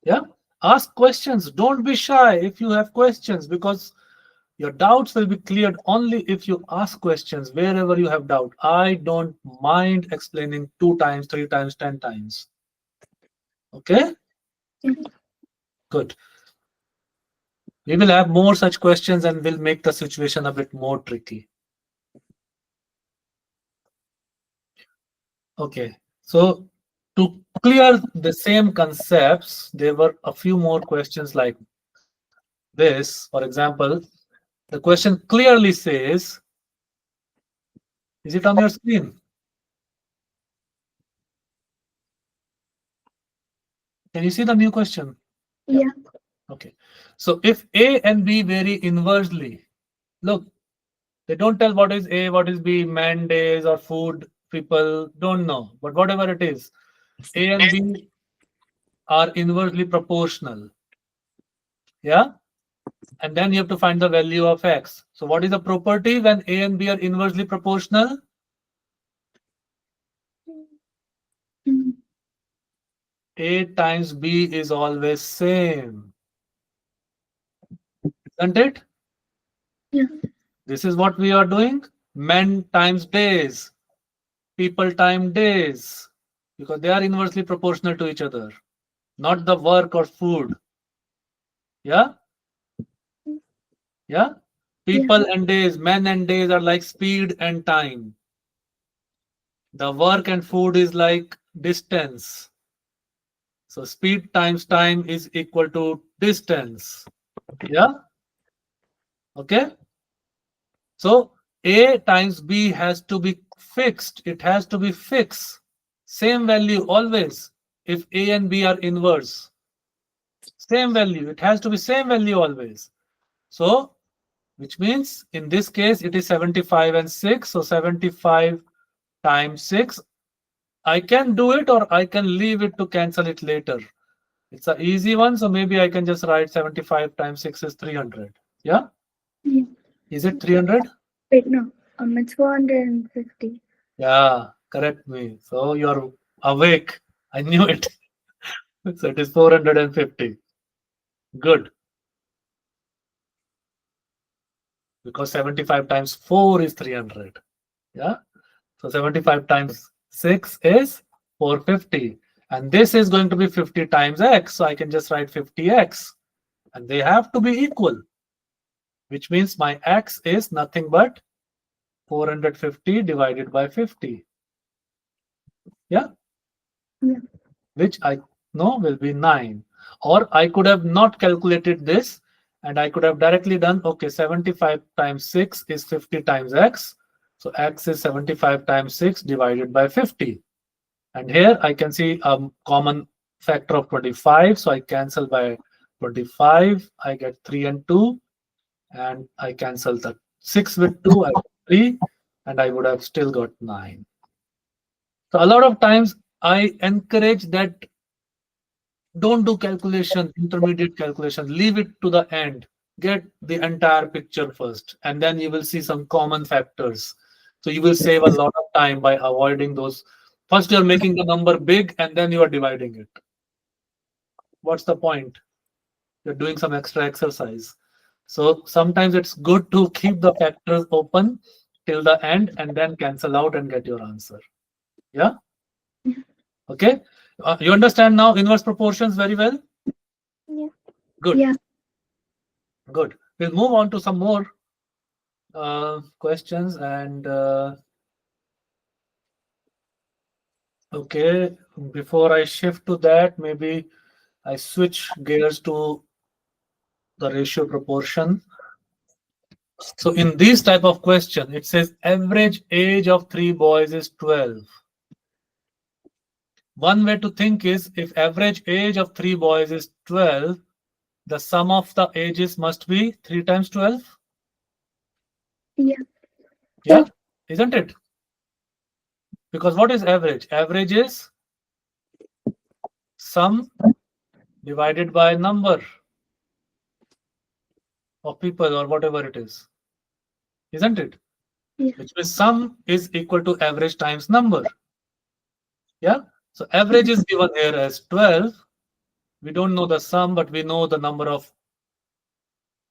Yeah. Ask questions. Don't be shy if you have questions, because your doubts will be cleared only if you ask questions wherever you have doubt. I don't mind explaining 2 times, 3 times, 10 times. Okay? Yeah. Good. We will have more such questions and will make the situation a bit more tricky. Okay. So to clear the same concepts, there were a few more questions like this. For example, the question clearly says, is it on your screen? Can you see the new question? Yeah. Yeah. Okay. So if A and B vary inversely, look, they don't tell what is A, what is B, man days or food, people don't know. But whatever it is, A and B are inversely proportional. Yeah. And then you have to find the value of X. So what is the property when A and B are inversely proportional? Mm. A times B is always same. Isn't it? Yeah. This is what we are doing. Men times days, people times days, because they are inversely proportional to each other, not the work or food. Yeah, yeah. Yeah. People and days, men and days are like speed and time. The work and food is like distance. So speed times time is equal to distance. Yeah. Okay. So A times B has to be fixed. It has to be fixed. Same value always. If A and B are inverse, same value. It has to be same value always. So, which means in this case, it is 75 and 6. So 75 times 6. I can do it or I can leave it to cancel it later. It's an easy one. So maybe I can just write 75 times 6 is 300. Yeah. Yeah. Is it 300? Wait, no. It's 450. Yeah, correct me. So you're awake. I knew it. So it is 450. Good. Because 75 times 4 is 300. Yeah. So 75 times 6 is 450. And this is going to be 50 times x. So I can just write 50x. And they have to be equal, which means my x is nothing but 450 divided by 50. Yeah. Yeah. Which I know will be 9. Or I could have not calculated this and I could have directly done, okay, 75 times 6 is 50 times x. So x is 75 times 6 divided by 50. And here I can see a common factor of 25. So I cancel by 25. I get 3 and 2. And I cancel the 6 with 2. I get 3. And I would have still got 9. So a lot of times I encourage that don't do calculation, intermediate calculation, leave it to the end. Get the entire picture first, and then you will see some common factors. So you will save a lot of time by avoiding those. First, you're making the number big and then you are dividing it. What's the point? You're doing some extra exercise. So sometimes it's good to keep the factors open till the end and then cancel out and get your answer. Yeah. Okay. You understand now inverse proportions very well? Yeah. Good. Yeah. Good. We'll move on to some more questions and Okay, before I shift to that, maybe I switch gears to the ratio proportion. So in this type of question, it says average age of three boys is 12. One way to think is if average age of three boys is 12, the sum of the ages must be 3 times 12. Yeah. Yeah, isn't it? Because what is average? Average is sum divided by number of people or whatever it is, isn't it? Yeah. Which means sum is equal to average times number. Yeah. So average is given here as 12. We don't know the sum, but we know the number of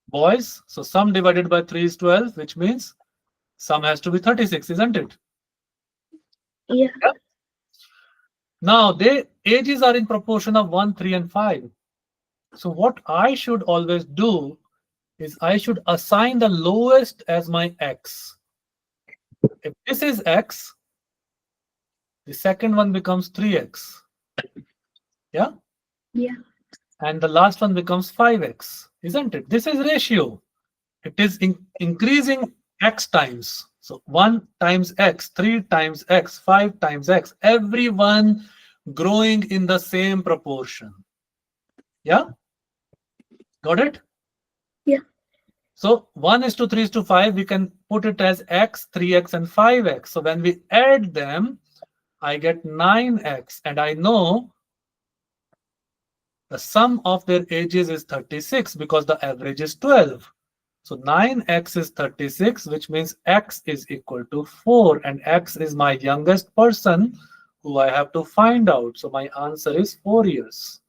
boys. So sum divided by 3 is 12, which means sum has to be 36, isn't it? Yeah. Yeah. Now, their ages are in proportion of 1, 3, and 5. So what I should always do is I should assign the lowest as my x. If this is x, the second one becomes 3x. Yeah. Yeah. And the last one becomes 5x, isn't it? This is ratio. It is increasing x times. So 1 times x, 3 times x, 5 times x, everyone growing in the same proportion. Yeah, got it? Yeah. So 1 is to 3 is to 5, we can put it as x, 3x, and 5x. So when we add them, I get 9x, and I know the sum of their ages is 36 because the average is 12. So 9x is 36, which means x is equal to 4, and x is my youngest person who I have to find out. So my answer is 4 years.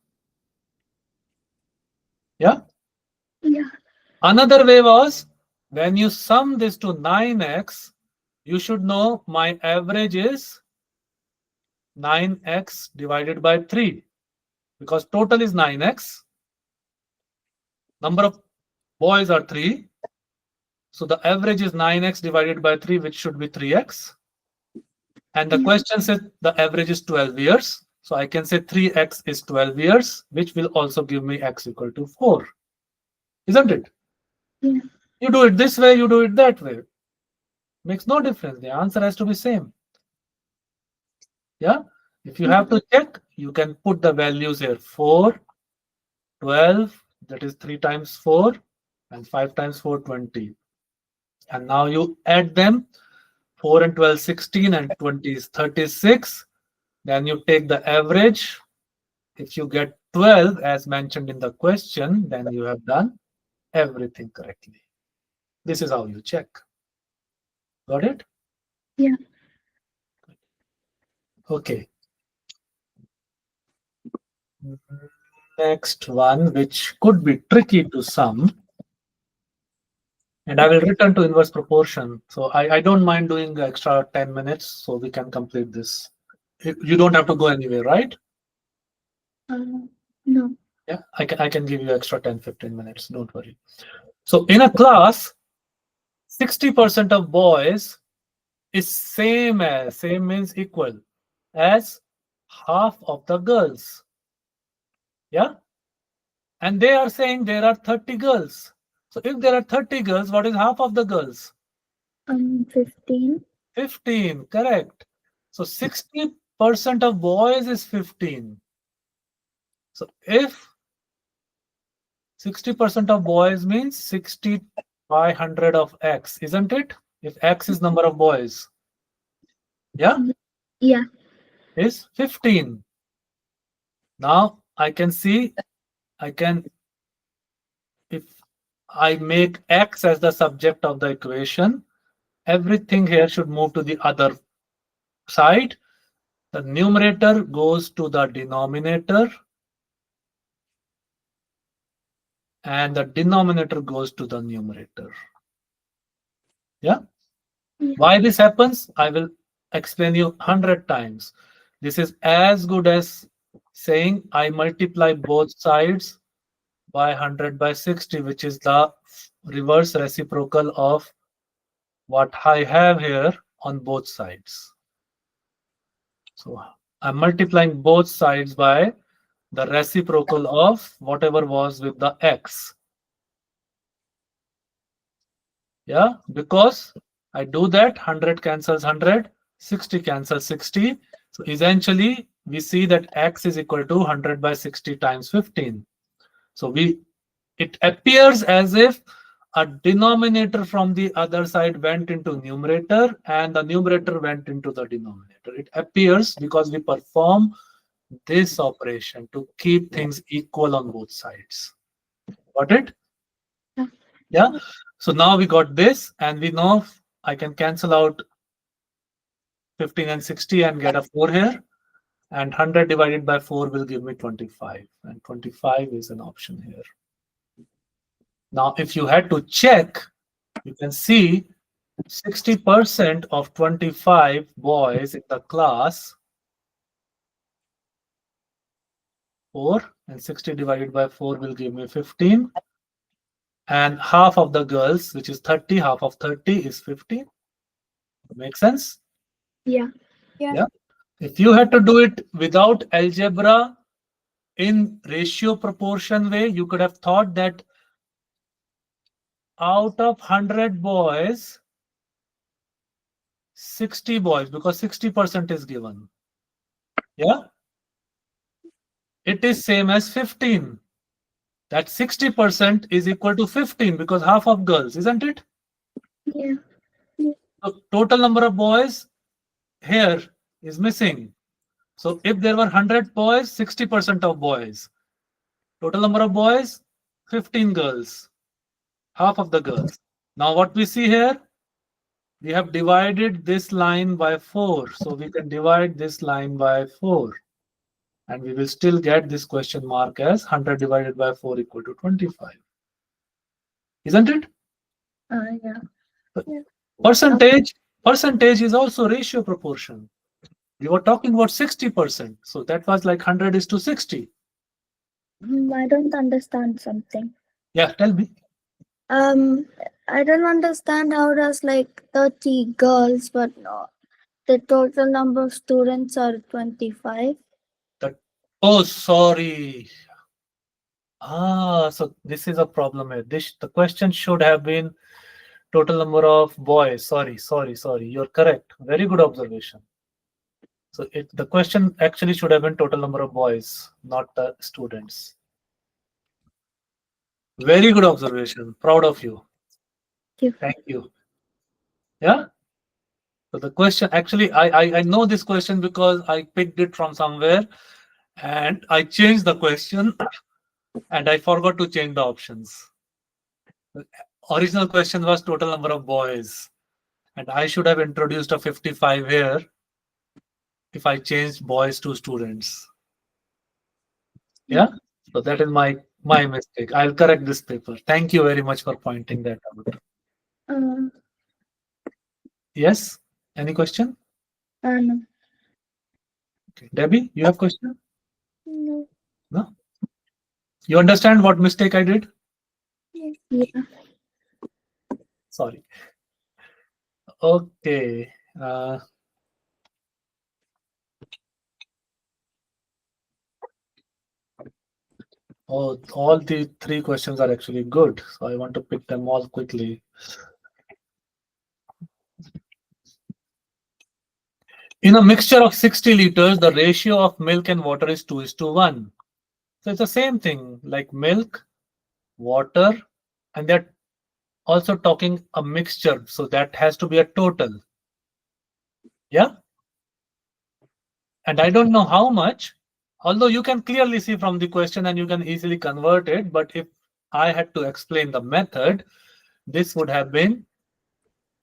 Yeah. Yeah. Another way was when you sum this to 9x, you should know my average is 9x divided by 3 because total is 9x. Number of boys are 3. So the average is 9x divided by 3, which should be 3x. And the Yeah. question says the average is 12 years. So I can say 3x is 12 years, which will also give me x equal to 4. Isn't it? Yeah. You do it this way, you do it that way. Makes no difference. The answer has to be same. Yeah. If you have to check, you can put the values here. 4, 12, that is 3 times 4, and 5 times 4, 20. And now you add them. 4 and 12, 16, and 20 is 36. Then you take the average. If you get 12 as mentioned in the question, then you have done everything correctly. This is how you check. Got it? Yeah. Okay. Next one, which could be tricky to some. And I will return to inverse proportion. So I don't mind doing the extra 10 minutes so we can complete this. You don't have to go anywhere, right? No. Yeah, I can give you extra 10, 15 minutes. Don't worry. So in a class, 60% of boys is same means equal as half of the girls. Yeah. And they are saying there are 30 girls. So if there are 30 girls, what is half of the girls? 15. 15, correct. So 60% of boys is 15. So if 60% of boys means 60 by 100 of x, isn't it? If x is number of boys, yeah, Yeah. is 15. Now I can see, if I make x as the subject of the equation, everything here should move to the other side. The numerator goes to the denominator and the denominator goes to the numerator. Yeah. Yeah. Why this happens, I will explain you 100 times. This is as good as saying I multiply both sides by 100 by 60, which is the reverse reciprocal of what I have here on both sides. So I'm multiplying both sides by the reciprocal of whatever was with the x. Yeah, because I do that, 100 cancels 100, 60 cancels 60. So essentially, we see that x is equal to 100 by 60 times 15. So it appears as if a denominator from the other side went into numerator and the numerator went into the denominator. It appears because we perform this operation to keep things equal on both sides. Got it? Yeah. Yeah. So now we got this, and we know I can cancel out 15 and 60 and get a 4 here. And 100 divided by 4 will give me 25. And 25 is an option here. Now, if you had to check, you can see 60% of 25 boys in the class, 4, and 60 divided by 4 will give me 15. And half of the girls, which is 30, half of 30 is 50. Make sense? Yeah. Yeah. If you had to do it without algebra in ratio proportion way, you could have thought that out of 100 boys, 60 boys, because 60% is given. Yeah. It is same as 15. That 60% is equal to 15 because half of girls, isn't it? Yeah. So total number of boys here is missing. So if there were 100 boys, 60% of boys. Total number of boys, 15 girls, half of the girls. Now what we see here, we have divided this line by 4. So we can divide this line by 4. And we will still get this question mark as 100 divided by 4 equal to 25. Isn't it? Yeah. Percentage is also ratio proportion. We were talking about 60%. So that was like 100 is to 60. I don't understand something. Yeah, tell me. I don't understand how does like 30 girls, but no, the total number of students are 25. Oh, sorry. So this is a problem here. The question should have been total number of boys. Sorry. You're correct. Very good observation. So the question actually should have been total number of boys, not the students. Very good observation. Proud of you. Thank you. Yeah. So the question actually, I know this question because I picked it from somewhere, and I changed the question, and I forgot to change the options. The original question was total number of boys, and I should have introduced a 55 here if I changed boys to students. Yeah. So that is my mistake. I'll correct this paper. Thank you very much for pointing that out. Yes. Any question? No. Okay. Debbie, you have question? No. No. You understand what mistake I did? Yeah. Sorry. Okay. All the 3 questions are actually good. So I want to pick them all quickly. In a mixture of 60 liters, the ratio of milk and water is 2:1. So it's the same thing like milk, water, and they're also talking a mixture. So that has to be a total. Yeah. And I don't know how much, although you can clearly see from the question and you can easily convert it. But if I had to explain the method, this would have been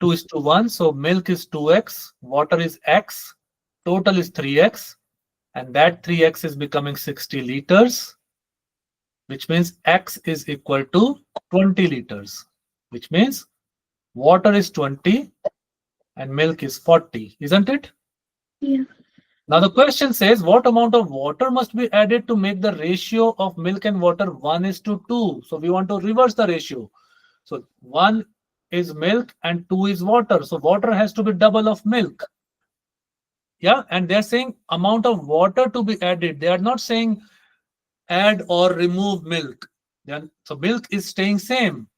2:1. So milk is 2x, water is x, total is 3x, and that 3x is becoming 60 liters, which means x is equal to 20 liters, which means water is 20 and milk is 40, isn't it? Yeah. Now the question says, what amount of water must be added to make the ratio of milk and water 1:2? So we want to reverse the ratio. So 1 is milk and 2 is water. So water has to be double of milk. Yeah, and they're saying amount of water to be added. They are not saying add or remove milk. Then so milk is staying same.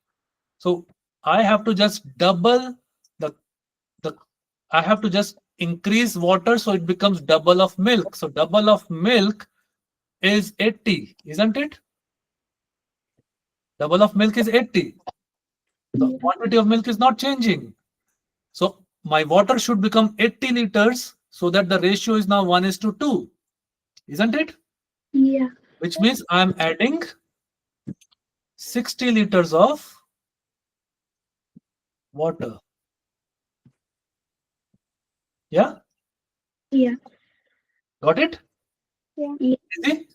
So I have to just double the the I have to just increase water so it becomes double of milk. So double of milk is 80, isn't it? Double of milk is 80. The Yeah. quantity of milk is not changing. So my water should become 80 liters so that the ratio is now 1 is to 2, isn't it? Yeah. Which means I'm adding 60 liters of water. Yeah, Yeah. got it? Yeah. Yeah. Easy?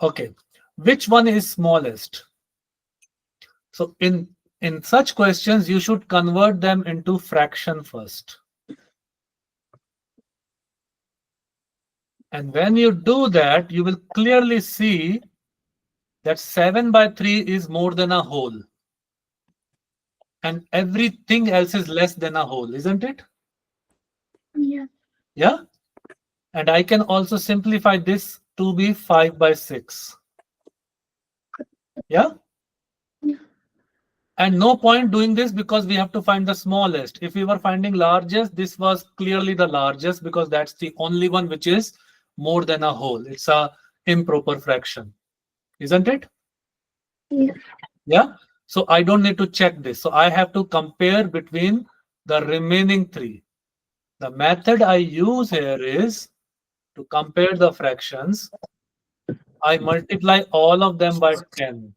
Okay. Which one is smallest? So in such questions, you should convert them into fraction first. And when you do that, you will clearly see that 7 by 3 is more than a whole. And everything else is less than a whole, isn't it? Yeah. Yeah. And I can also simplify this to be 5 by 6. Yeah. Yeah. And no point doing this because we have to find the smallest. If we were finding largest, this was clearly the largest because that's the only one which is more than a whole. It's a improper fraction, isn't it? Yeah. Yeah. So I don't need to check this. So I have to compare between the remaining three. The method I use here is to compare the fractions. I multiply all of them by 10.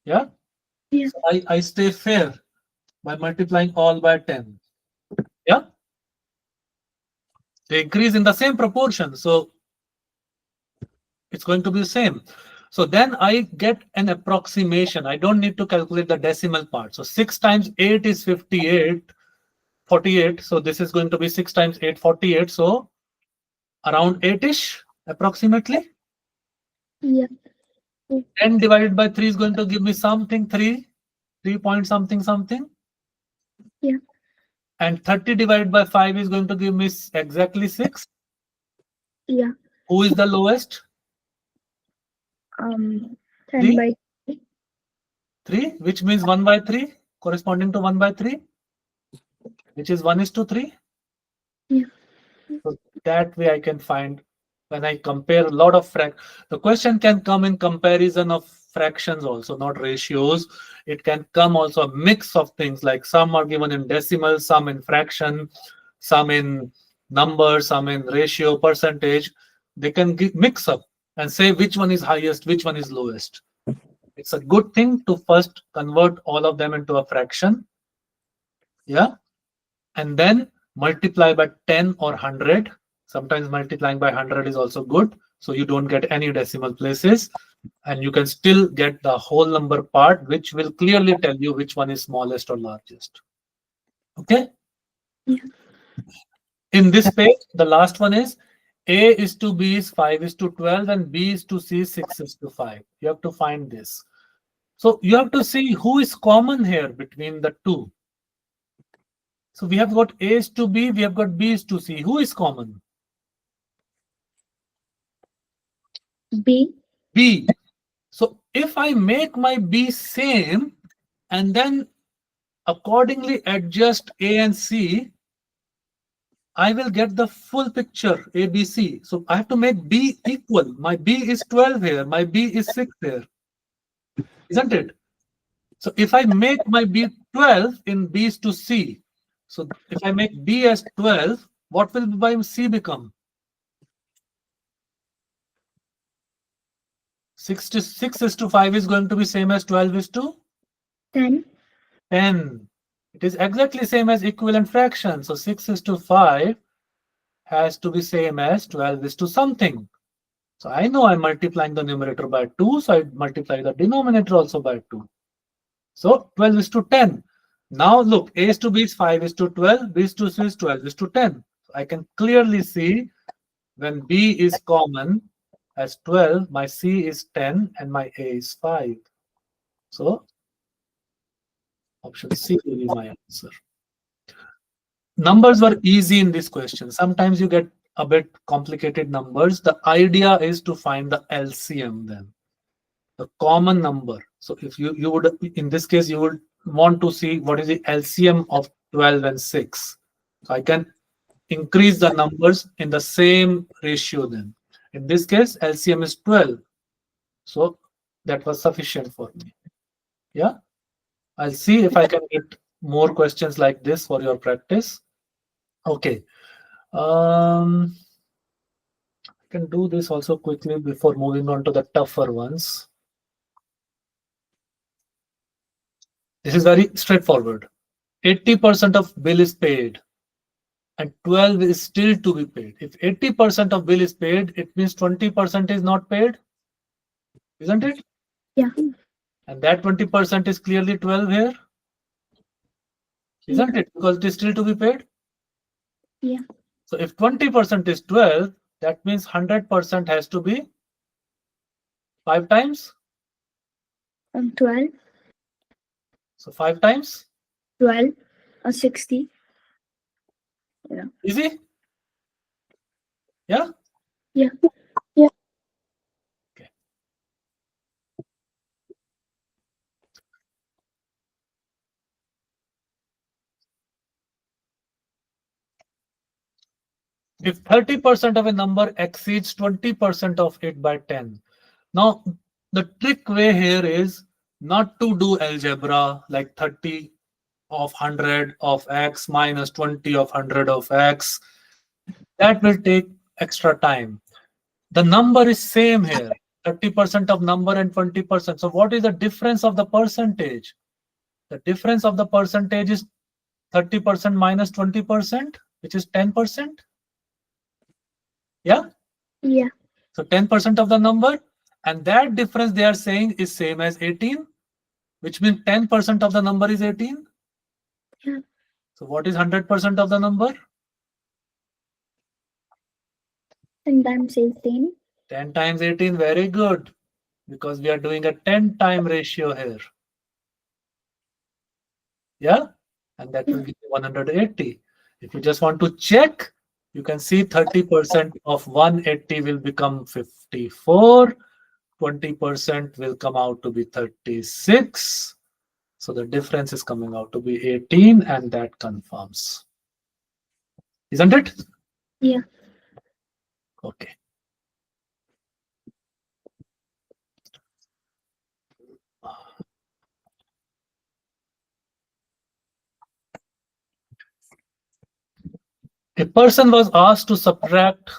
Yeah. Yeah. So I stay fair by multiplying all by 10. Yeah. They increase in the same proportion. So it's going to be the same. So then I get an approximation. I don't need to calculate the decimal part. So 6 times 8 is 58, 48. So this is going to be 6 times 8, 48. So around 8-ish approximately. Yeah. 10 divided by 3 is going to give me something 3 point something something. Yeah. And 30 divided by 5 is going to give me exactly 6. Yeah. Who is the lowest? 10 3. by 3, which means 1 by 3, corresponding to 1 by 3, which is 1 is to 3. yeah. So that way I can find when I compare a lot of the question can come in comparison of fractions also, not ratios. It can come also a mix of things like some are given in decimal, some in fraction, some in number, some in ratio, percentage. They can mix up and say which one is highest, which one is lowest. It's a good thing to first convert all of them into a fraction. Yeah. And then multiply by 10 or 100. Sometimes multiplying by 100 is also good. So you don't get any decimal places. And you can still get the whole number part, which will clearly tell you which one is smallest or largest. Okay. Yeah. In this page, the last one is A is to B is 5 is to 12 and B is to C 6 is to 5. You have to find this. So you have to see who is common here between the two. So we have got A is to B, we have got B is to C. Who is common? B. B. So if I make my B same and then accordingly adjust A and C, I will get the full picture A, B, C. So I have to make B equal. My B is 12 here, my B is 6 here, isn't it? So if I make my B 12 in B is to C, so if I make B as 12, what will my C become? 6 is to 5 is going to be same as 12 is to 10. 10. It is exactly same as equivalent fraction. So 6 is to 5 has to be same as 12 is to something. So I know I'm multiplying the numerator by 2. So I multiply the denominator also by 2. So 12 is to 10. Now look, A is to B is 5 is to 12. B is to C is 12 is to 10. So I can clearly see when B is common as 12, my C is 10 and my A is 5. So option C will be my answer. numbers were easy in this question. Sometimes you get a bit complicated numbers. The idea is to find the LCM then, the common number. So if you would, in this case, you would want to see what is the LCM of 12 and 6. So I can increase the numbers in the same ratio then. In this case, LCM is 12. So that was sufficient for me. Yeah. I'll see if I can get more questions like this for your practice. Okay. I can do this also quickly before moving on to the tougher ones. This is very straightforward. 80% of bill is paid and 12 is still to be paid. If 80% of bill is paid, it means 20% is not paid, isn't it? Yeah. And that 20% is clearly 12 here, isn't it? Because it is still to be paid. Yeah. So if 20% is 12, that means 100% has to be 5 times. 12. So 5 times. 12 or 60. Yeah. Easy? Yeah? Yeah. Okay. If 30% of a number exceeds 20% of it by 10. Now, the trick way here is not to do algebra like 30 of 100 of x minus 20 of 100 of x. That will take extra time. The number is same here, 30% of number and 20%. So what is the difference of the percentage? The difference of the percentage is 30% minus 20%, which is 10%. Yeah? Yeah. So 10% of the number, and that difference they are saying is same as 18, which means 10% of the number is 18. Yeah. So what is 100% of the number? 10 times 18. 10 times 18, very good. Because we are doing a 10 time ratio here. Yeah? And that will give you 180. If you just want to check, you can see 30% of 180 will become 54. 20% will come out to be 36. So the difference is coming out to be 18, and that confirms. Isn't it? Yeah. Okay. A person was asked to subtract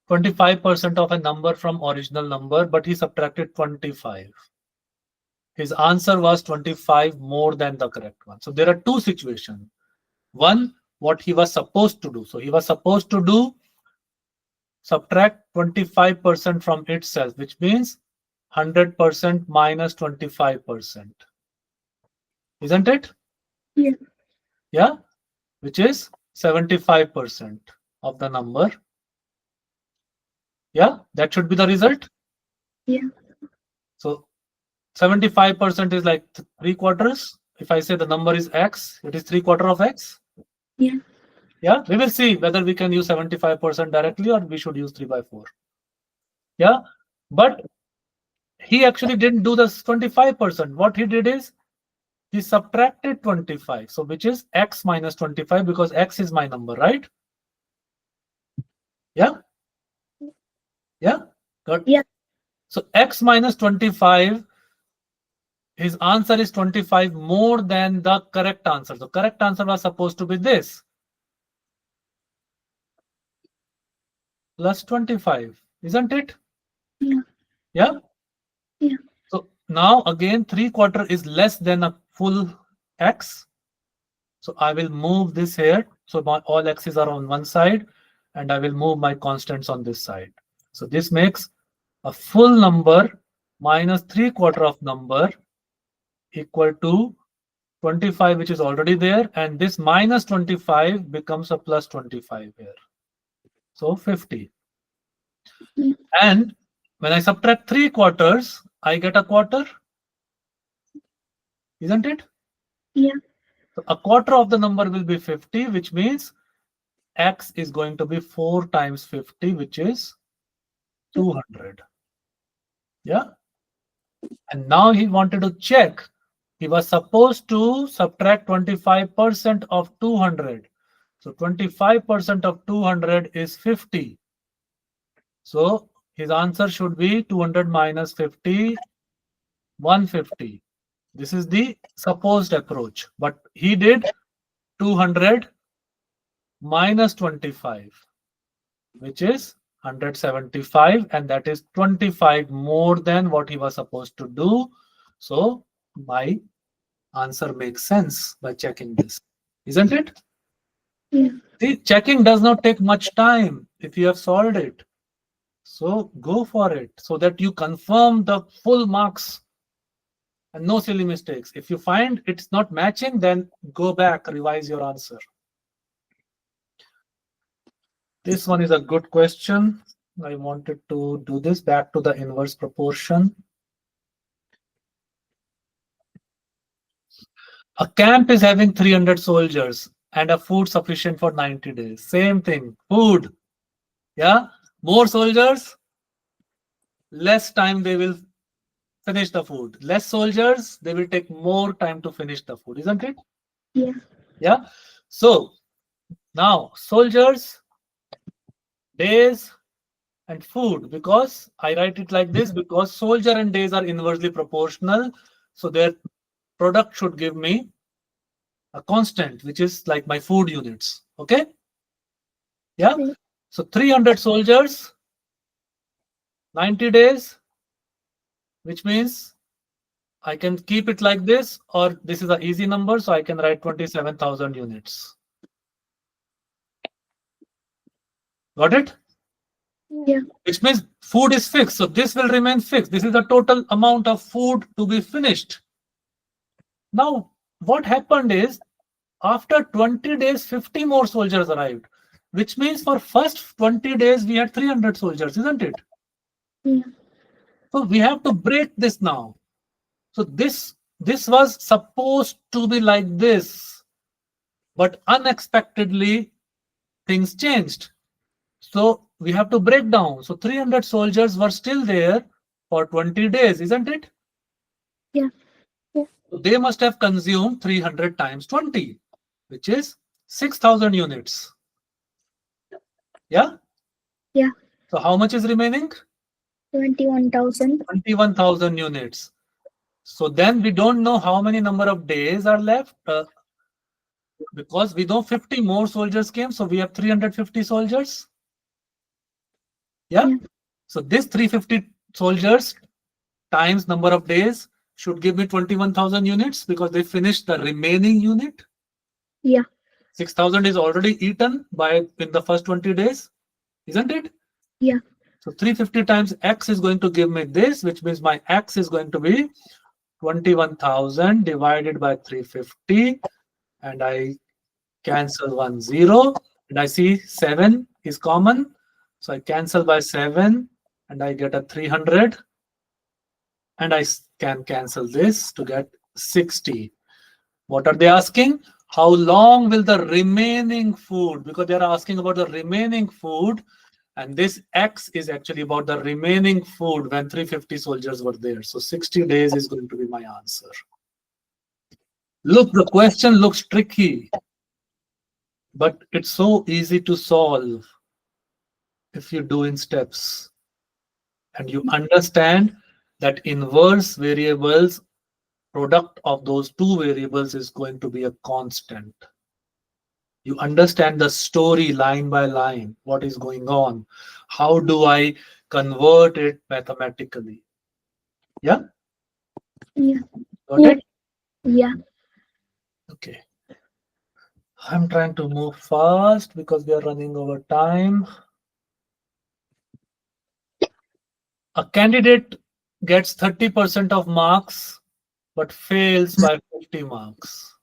25% of a number from original number, but he subtracted 25. His answer was 25 more than the correct one. So there are two situations. One, what he was supposed to do. So he was supposed to do subtract 25% from itself, which means 100% minus 25%. Isn't it? Yeah. Yeah, which is 75% of the number. Yeah, that should be the result. Yeah. So 75% is like 3/4. If I say the number is x, it is 3/4 of x. Yeah. Yeah, we will see whether we can use 75% directly or we should use 3/4. Yeah, but he actually didn't do this 25%. What he did is he subtracted 25. So which is x minus 25 because x is my number, right? Yeah. Yeah. Good. Yeah. So x minus 25, his answer is 25 more than the correct answer. The correct answer was supposed to be this. Plus 25, isn't it? Yeah. Yeah. Yeah. So now again, 3/4 is less than a full x. So I will move this here. So my all x's are on one side, and I will move my constants on this side. So this makes a full number minus 3/4 of number equal to 25, which is already there, and this minus 25 becomes a plus 25 here. So 50. Yeah. And when I subtract 3/4, I get a quarter. Isn't it? Yeah. So a quarter of the number will be 50, which means x is going to be 4 times 50, which is 200. Yeah. And now he wanted to check. He was supposed to subtract 25% of 200. So 25% of 200 is 50. So his answer should be 200 minus 50, 150. This is the supposed approach. But he did 200 minus 25, which is 175, and that is 25 more than what he was supposed to do. So my answer makes sense by checking this, isn't it? Yeah. See, checking does not take much time if you have solved it. So go for it so that you confirm the full marks and no silly mistakes. If you find it's not matching, then go back, revise your answer. This one is a good question. I wanted to do this back to the inverse proportion. A camp is having 300 soldiers and a food sufficient for 90 days. Same thing, food. Yeah, more soldiers, less time they will finish the food. Less soldiers, they will take more time to finish the food, isn't it? Yeah. Yeah. So now soldiers, days, and food, because I write it like this because soldier and days are inversely proportional. So their product should give me a constant, which is like my food units. Okay. Yeah. Yeah. So 300 soldiers, 90 days, which means I can keep it like this, or this is an easy number, so I can write 27,000 units. Got it? Yeah. Which means food is fixed. So this will remain fixed. This is the total amount of food to be finished. Now, what happened is after 20 days, 50 more soldiers arrived, which means for first 20 days, we had 300 soldiers, isn't it? Yeah. So we have to break this now. So this was supposed to be like this, but unexpectedly things changed. So we have to break down. So 300 soldiers were still there for 20 days, isn't it? Yeah. Yeah. So they must have consumed 300 times 20, which is 6,000 units. Yeah? Yeah. So how much is remaining? 21,000. 21,000 units. So then we don't know how many number of days are left because we know 50 more soldiers came. So we have 350 soldiers. Yeah. Yeah. So this 350 soldiers times number of days should give me 21,000 units because they finished the remaining unit. Yeah. 6,000 is already eaten by in the first 20 days, isn't it? Yeah. So 350 times x is going to give me this, which means my x is going to be 21,000 divided by 350, and I cancel 1 0, and I see 7 is common, so I cancel by 7 and I get a 300, and I can cancel this to get 60. What are they asking? How long will the remaining food, because they are asking about the remaining food, and this x is actually about the remaining food when 350 soldiers were there. So 60 days is going to be my answer. Look, the question looks tricky, but it's so easy to solve if you do in steps and you understand that inverse variables product of those two variables is going to be a constant. You understand the story line by line, what is going on, how do I convert it mathematically. Yeah. Yeah. Got Yeah. it? Yeah. Okay. I'm trying to move fast because we are running over time. A candidate gets 30% of marks but fails by 50 marks.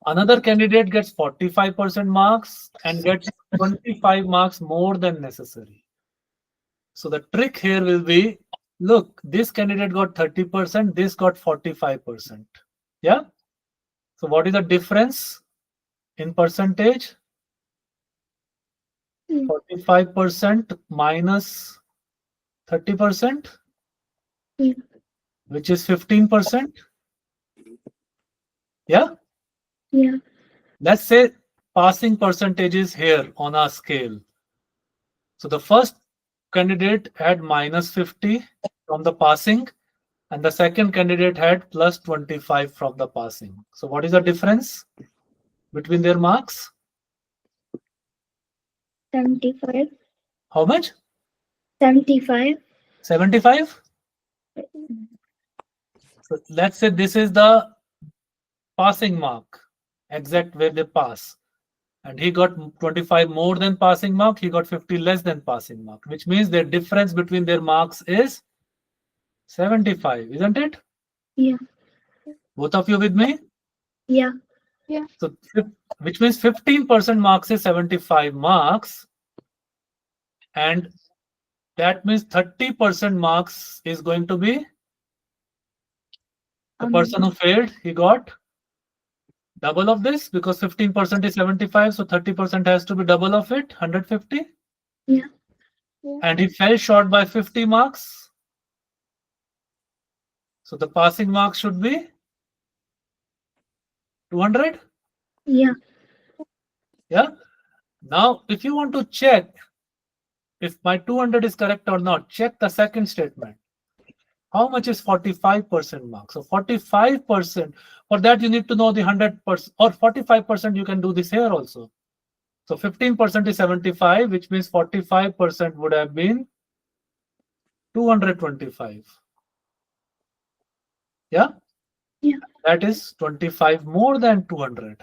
Another candidate gets 45% marks and gets 25 marks more than necessary. So the trick here will be, look, this candidate got 30%, this got 45%. Yeah. So what is the difference in percentage? Mm. 45% minus 30%, Yeah. which is 15%. Yeah. Yeah. Let's say passing percentages here on our scale. So the first candidate had minus 50 from the passing, and the second candidate had plus 25 from the passing. So what is the difference between their marks? 75. How much? 75. 75? So let's say this is the passing mark, exact where they pass. And he got 25 more than passing mark, he got 50 less than passing mark, which means the difference between their marks is 75, isn't it? Yeah. Both of you with me? Yeah. So, which means 15% marks is 75 marks, and that means 30% marks is going to be the person who failed. He got double of this because 15% is 75, so 30% has to be double of it, 150. Yeah. And he fell short by 50 marks. So the passing mark should be 200. Yeah. Yeah. Now, if you want to check if my 200 is correct or not, check the second statement. How much is 45% mark? So 45%, for that you need to know the 100%, or 45% you can do this here also. So 15% is 75, which means 45% would have been 225. Yeah, Yeah. that is 25 more than 200,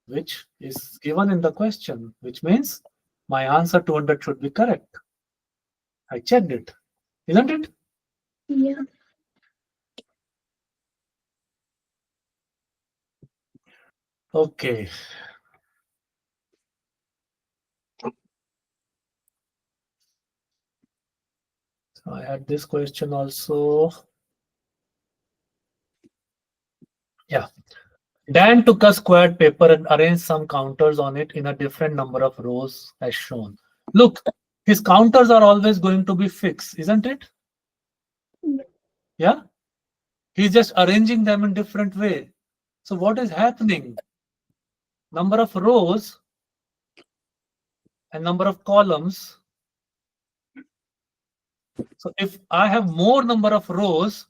which is given in the question, which means my answer 200 should be correct. I checked it, isn't it? Yeah. Okay. So I had this question also. Yeah. Dan took a squared paper and arranged some counters on it in a different number of rows as shown. Look, his counters are always going to be fixed, isn't it? Yeah. He's just arranging them in different way. So what is happening? Number of rows and number of columns. So if I have more number of rows,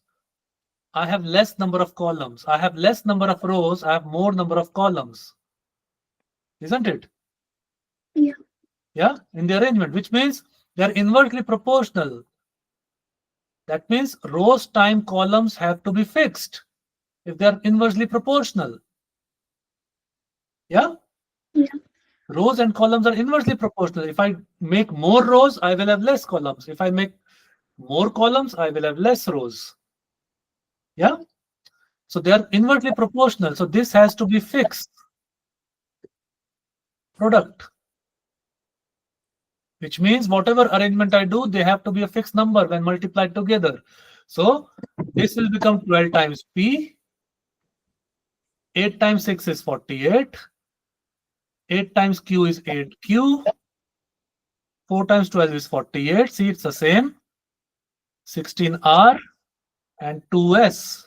I have less number of columns. I have less number of rows, I have more number of columns. Isn't it? Yeah. Yeah, in the arrangement, which means they're inversely proportional. That means rows time columns have to be fixed if they're inversely proportional. Yeah? Yeah. Rows and columns are inversely proportional. If I make more rows, I will have less columns. If I make more columns, I will have less rows. Yeah? So they are inversely proportional. So this has to be fixed product, which means whatever arrangement I do, they have to be a fixed number when multiplied together. So this will become 12 times P. 8 times 6 is 48. 8 times Q is 8Q. 4 times 12 is 48. See, it's the same. 16R and 2S.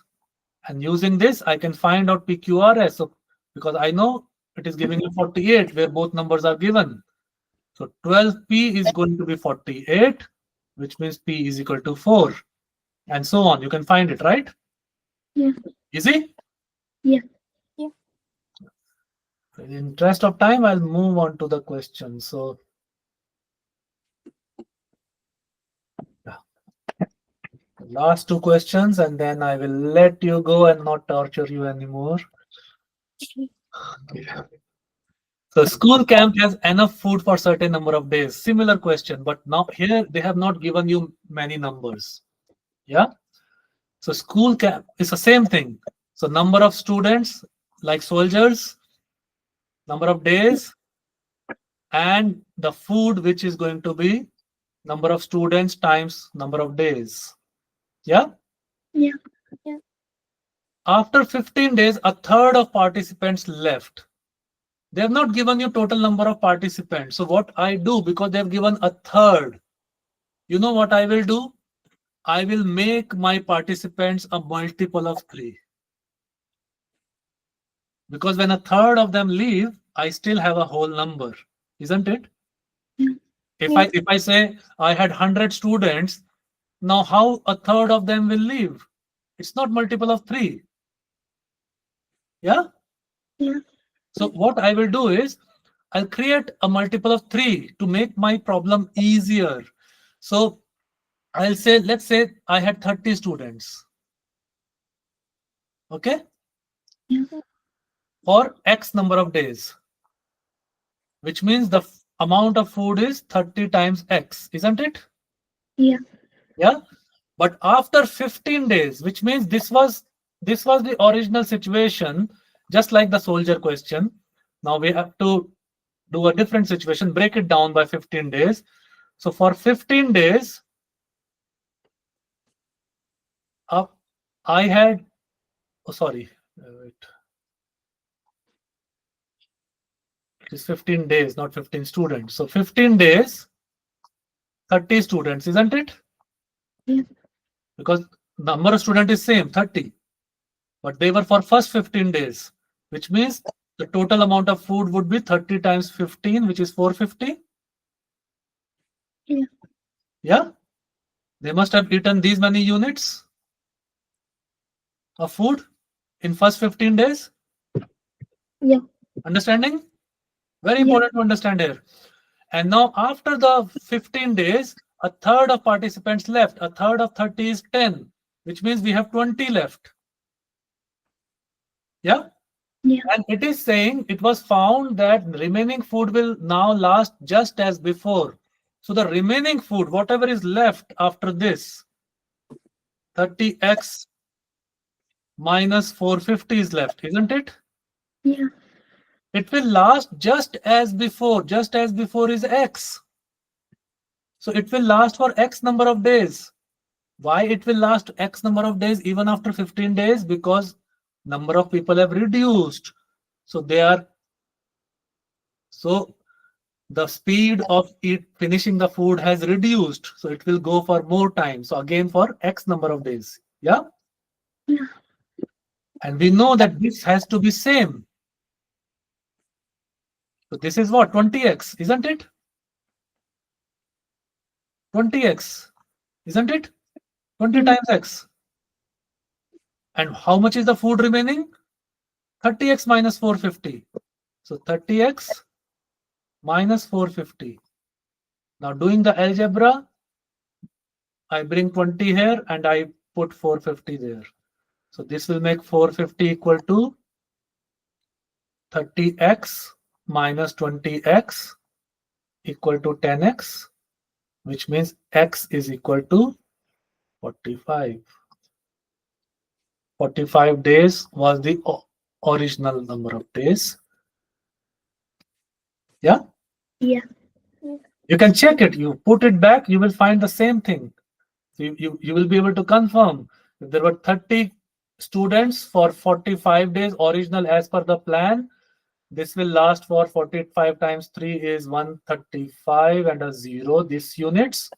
And using this, I can find out PQRS. So, because I know it is giving me 48 where both numbers are given. So 12P is going to be 48, which means P is equal to 4. And so on. You can find it, right? Yeah. Easy? Yeah. In the interest of time, I'll move on to the question. So, yeah. The last two questions, and then I will let you go and not torture you anymore. Okay. So school camp has enough food for certain number of days. Similar question, but now here they have not given you many numbers. Yeah. So school camp is the same thing. So number of students like soldiers, number of days, and the food which is going to be number of students times number of days. Yeah. Yeah. After 15 days, a third of participants left. They have not given you total number of participants. So what I do, because they have given a third, you know what I will do? I will make my participants a multiple of 3. Because when a third of them leave, I still have a whole number, isn't it? If Yeah. I say I had 100 students, now how a third of them will leave? It's not multiple of 3. Yeah. Yeah. So what I will do is I'll create a multiple of 3 to make my problem easier. So I'll say, let's say I had 30 students, okay, Yeah. for X number of days, which means the amount of food is 30 times X, isn't it? Yeah. Yeah. But after 15 days, which means this was the original situation, just like the soldier question. Now we have to do a different situation, break it down by 15 days. So for 15 days, up I had, oh sorry, wait, it is 15 days, not 15 students. So 15 days, 30 students, isn't it? Yeah. Because number of student is same, 30, but they were for first 15 days, which means the total amount of food would be 30 times 15, which is 450. Yeah. Yeah, they must have eaten these many units of food in first 15 days. Yeah. Understanding? Very Yeah. important to understand here. And now after the 15 days, a third of participants left. A third of 30 is 10, which means we have 20 left. Yeah. Yeah. And it is saying it was found that remaining food will now last just as before. So the remaining food, whatever is left after this, 30x minus 450 is left, isn't it? Yeah. It will last just as before. Just as before is x. So it will last for x number of days. Why it will last x number of days even after 15 days? Because number of people have reduced. So they are, so the speed of it finishing the food has reduced. So it will go for more time. So again for x number of days. Yeah. Yeah. And we know that this has to be same. So this is what? 20x, isn't it? 20x, isn't it? 20 Yeah. times x. And how much is the food remaining? 30x minus 450. So 30x minus 450. Now doing the algebra, I bring 20 here and I put 450 there. So this will make 450 equal to 30x minus 20x equal to 10x, which means x is equal to 45. 45 days was the original number of days. Yeah. Yeah. You can check it. You put it back, you will find the same thing. So you will be able to confirm if there were 30 students for 45 days original as per the plan. This will last for 45 times 3 is 135 and a 0, this units.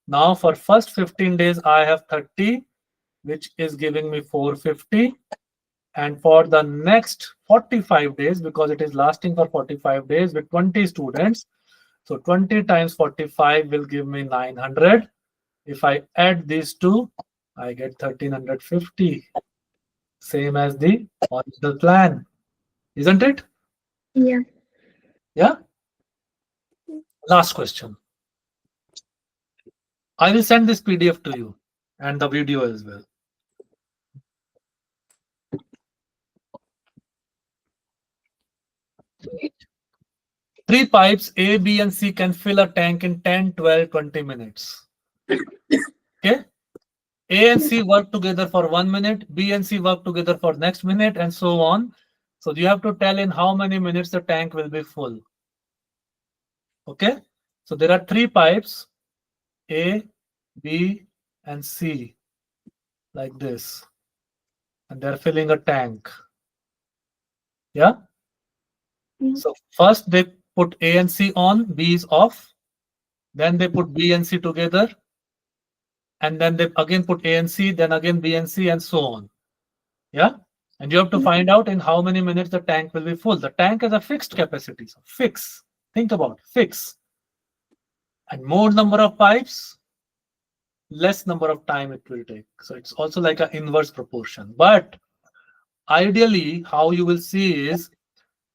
Now for first 15 days, I have 30, which is giving me 450. And for the next 45 days, because it is lasting for 45 days with 20 students, so 20 times 45 will give me 900. If I add these two, I get 1350. Same as the original plan, isn't it? Yeah. Yeah. Last question. I will send this PDF to you and the video as well. Three pipes A, B, and C can fill a tank in 10, 12, 20 minutes. Okay. A and C work together for 1 minute, B and C work together for next minute, and so on. So you have to tell in how many minutes the tank will be full. Okay. So there are three pipes, A, B, and C, like this. and they're filling a tank. Yeah. Yeah. So first they put A and C on, B is off. Then they put B and C together, and then they again put A and C, then again B and C, and so on. Yeah. And you have to Yeah. find out in how many minutes the tank will be full. The tank has a fixed capacity. So fix. Think about it, fix. And more number of pipes, less number of time it will take. So it's also like an inverse proportion. But ideally, how you will see is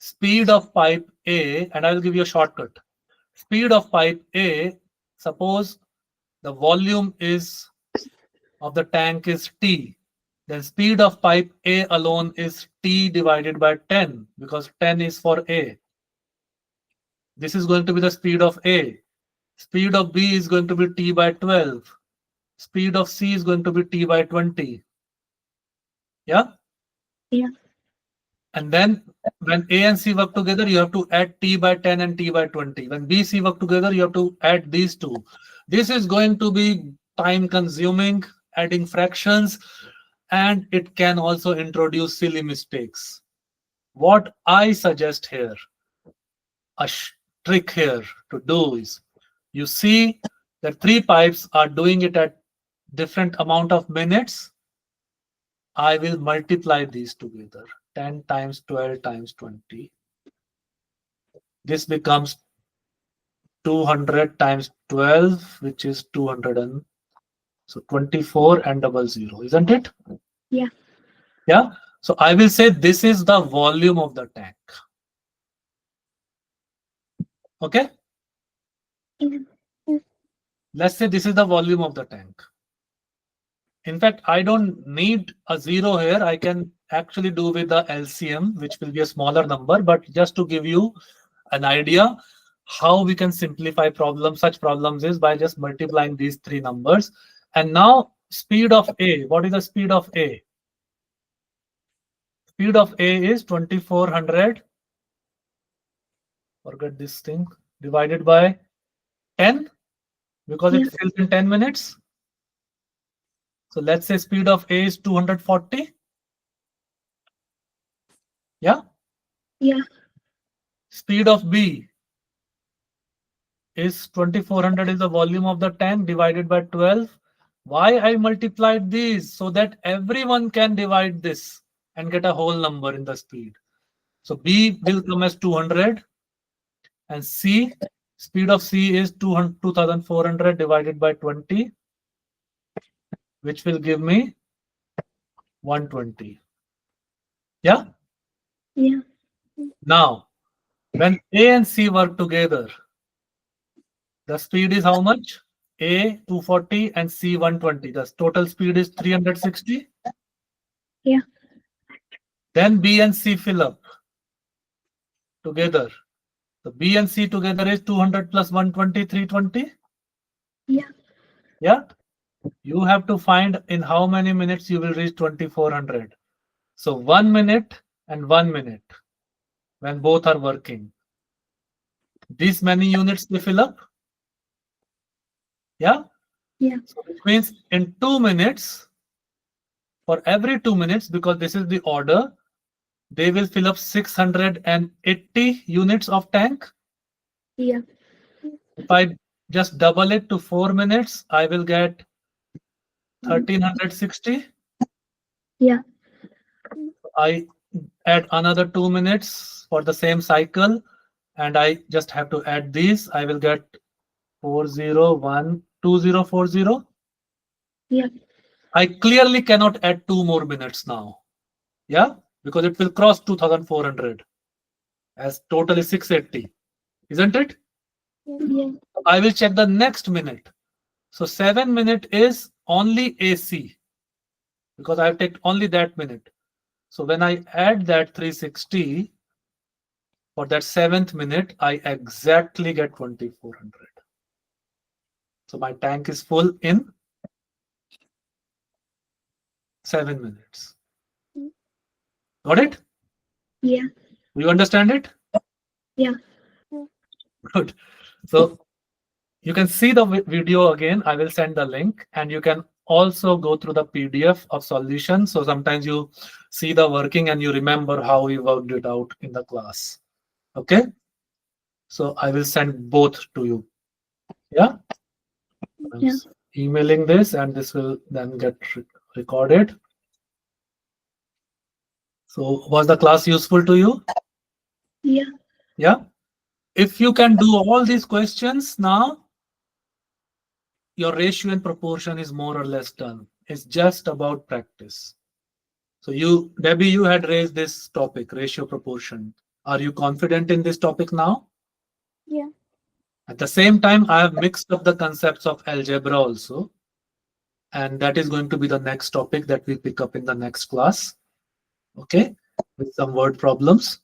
speed of pipe A, and I will give you a shortcut. Speed of pipe A, suppose the volume is of the tank is T, then speed of pipe A alone is T divided by 10 because 10 is for A. This is going to be the speed of A. Speed of B is going to be T by 12. Speed of C is going to be T by 20. Yeah. Yeah. And then when A and C work together, you have to add T by 10 and T by 20. When B, C work together, you have to add these two. This is going to be time consuming, adding fractions, and it can also introduce silly mistakes. What I suggest here, a trick here to do is, you see that three pipes are doing it at different amount of minutes. I will multiply these together. 10 times 12 times 20. This becomes 200 times 12, which is 200 and so 24 and double zero, isn't it? Yeah. Yeah. So I will say this is the volume of the tank. Okay. Yeah. Let's say this is the volume of the tank. In fact, I don't need a zero here. I can actually do with the LCM, which will be a smaller number, but just to give you an idea how we can simplify problems, such problems is by just multiplying these three numbers. And now speed of A, what is the speed of A? Speed of A is 2400, forget this thing, divided by 10 because Yeah. it fills in 10 minutes. So let's say speed of A is 240. Yeah. Yeah. Speed of B is 2400 is the volume of the tank divided by 12. Why I multiplied these? So that everyone can divide this and get a whole number in the speed. So B will come as 200 and C, speed of C is 2400 divided by 20, which will give me 120. Yeah. Yeah. Now, when A and C work together, the speed is how much? A 240 and C 120. The total speed is 360. Yeah. Then B and C fill up together. The B and C together is 200 plus 120, 320. Yeah. Yeah. You have to find in how many minutes you will reach 2400. So 1 minute and 1 minute when both are working. These many units they fill up. Yeah. Yeah. So which means in 2 minutes, for every 2 minutes, because this is the order, they will fill up 680 units of tank. Yeah. If I just double it to 4 minutes, I will get 1360. Yeah. I add another 2 minutes for the same cycle, and I just have to add these. I will get 4012040. Yeah. I clearly cannot add 2 more minutes now. Yeah, because it will cross 2400 as total is 680, isn't it? Yeah. I will check the next minute. So 7 minute is only AC because I have taken only that minute. So when I add that 360 for that seventh minute, I exactly get 2400. So my tank is full in 7 minutes. Got it? Yeah. You understand it? Yeah. Good. So you can see the video again. I will send the link and you can also go through the PDF of solution. So sometimes you see the working and you remember how we worked it out in the class. Okay. So I will send both to you. Yeah. I'm Yeah. emailing this and this will then get recorded. So was the class useful to you? Yeah. Yeah. If you can do all these questions now, your ratio and proportion is more or less done. It's just about practice. So you, Debbie, you had raised this topic, ratio proportion. Are you confident in this topic now? Yeah. At the same time, I have mixed up the concepts of algebra also. And that is going to be the next topic that we pick up in the next class. Okay. With some word problems.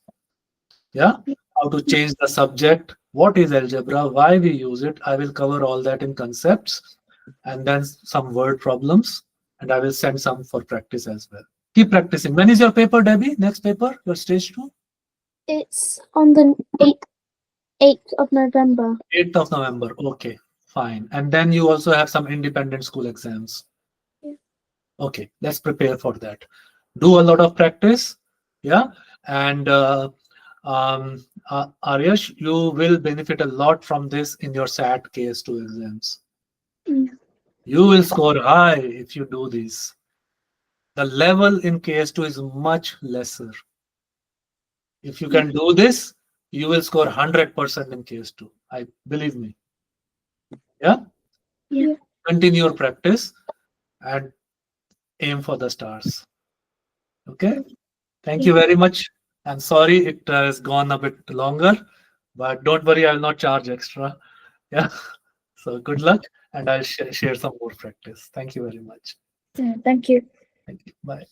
Yeah. How to change the subject. What is algebra? Why we use it? I will cover all that in concepts and then some word problems. And I will send some for practice as well. Keep practicing. When is your paper, Debbie? Next paper, your stage 2? It's on the 8th of November. 8th of November. Okay, fine. And then you also have some independent school exams. Yeah. Okay, let's prepare for that. Do a lot of practice. Yeah. And Aryash, you will benefit a lot from this in your SAT KS2 exams. Yeah. You will score high if you do this. The level in KS2 is much lesser. If you can do this, you will score 100% in KS2. I believe me. Yeah. Yeah. Continue your practice and aim for the stars. Okay. Thank you Yeah. very much. I'm sorry it has gone a bit longer, but don't worry, I will not charge extra. Yeah. So good luck, and I'll share some more practice. Thank you very much. Yeah. Thank you. Thank you. Bye.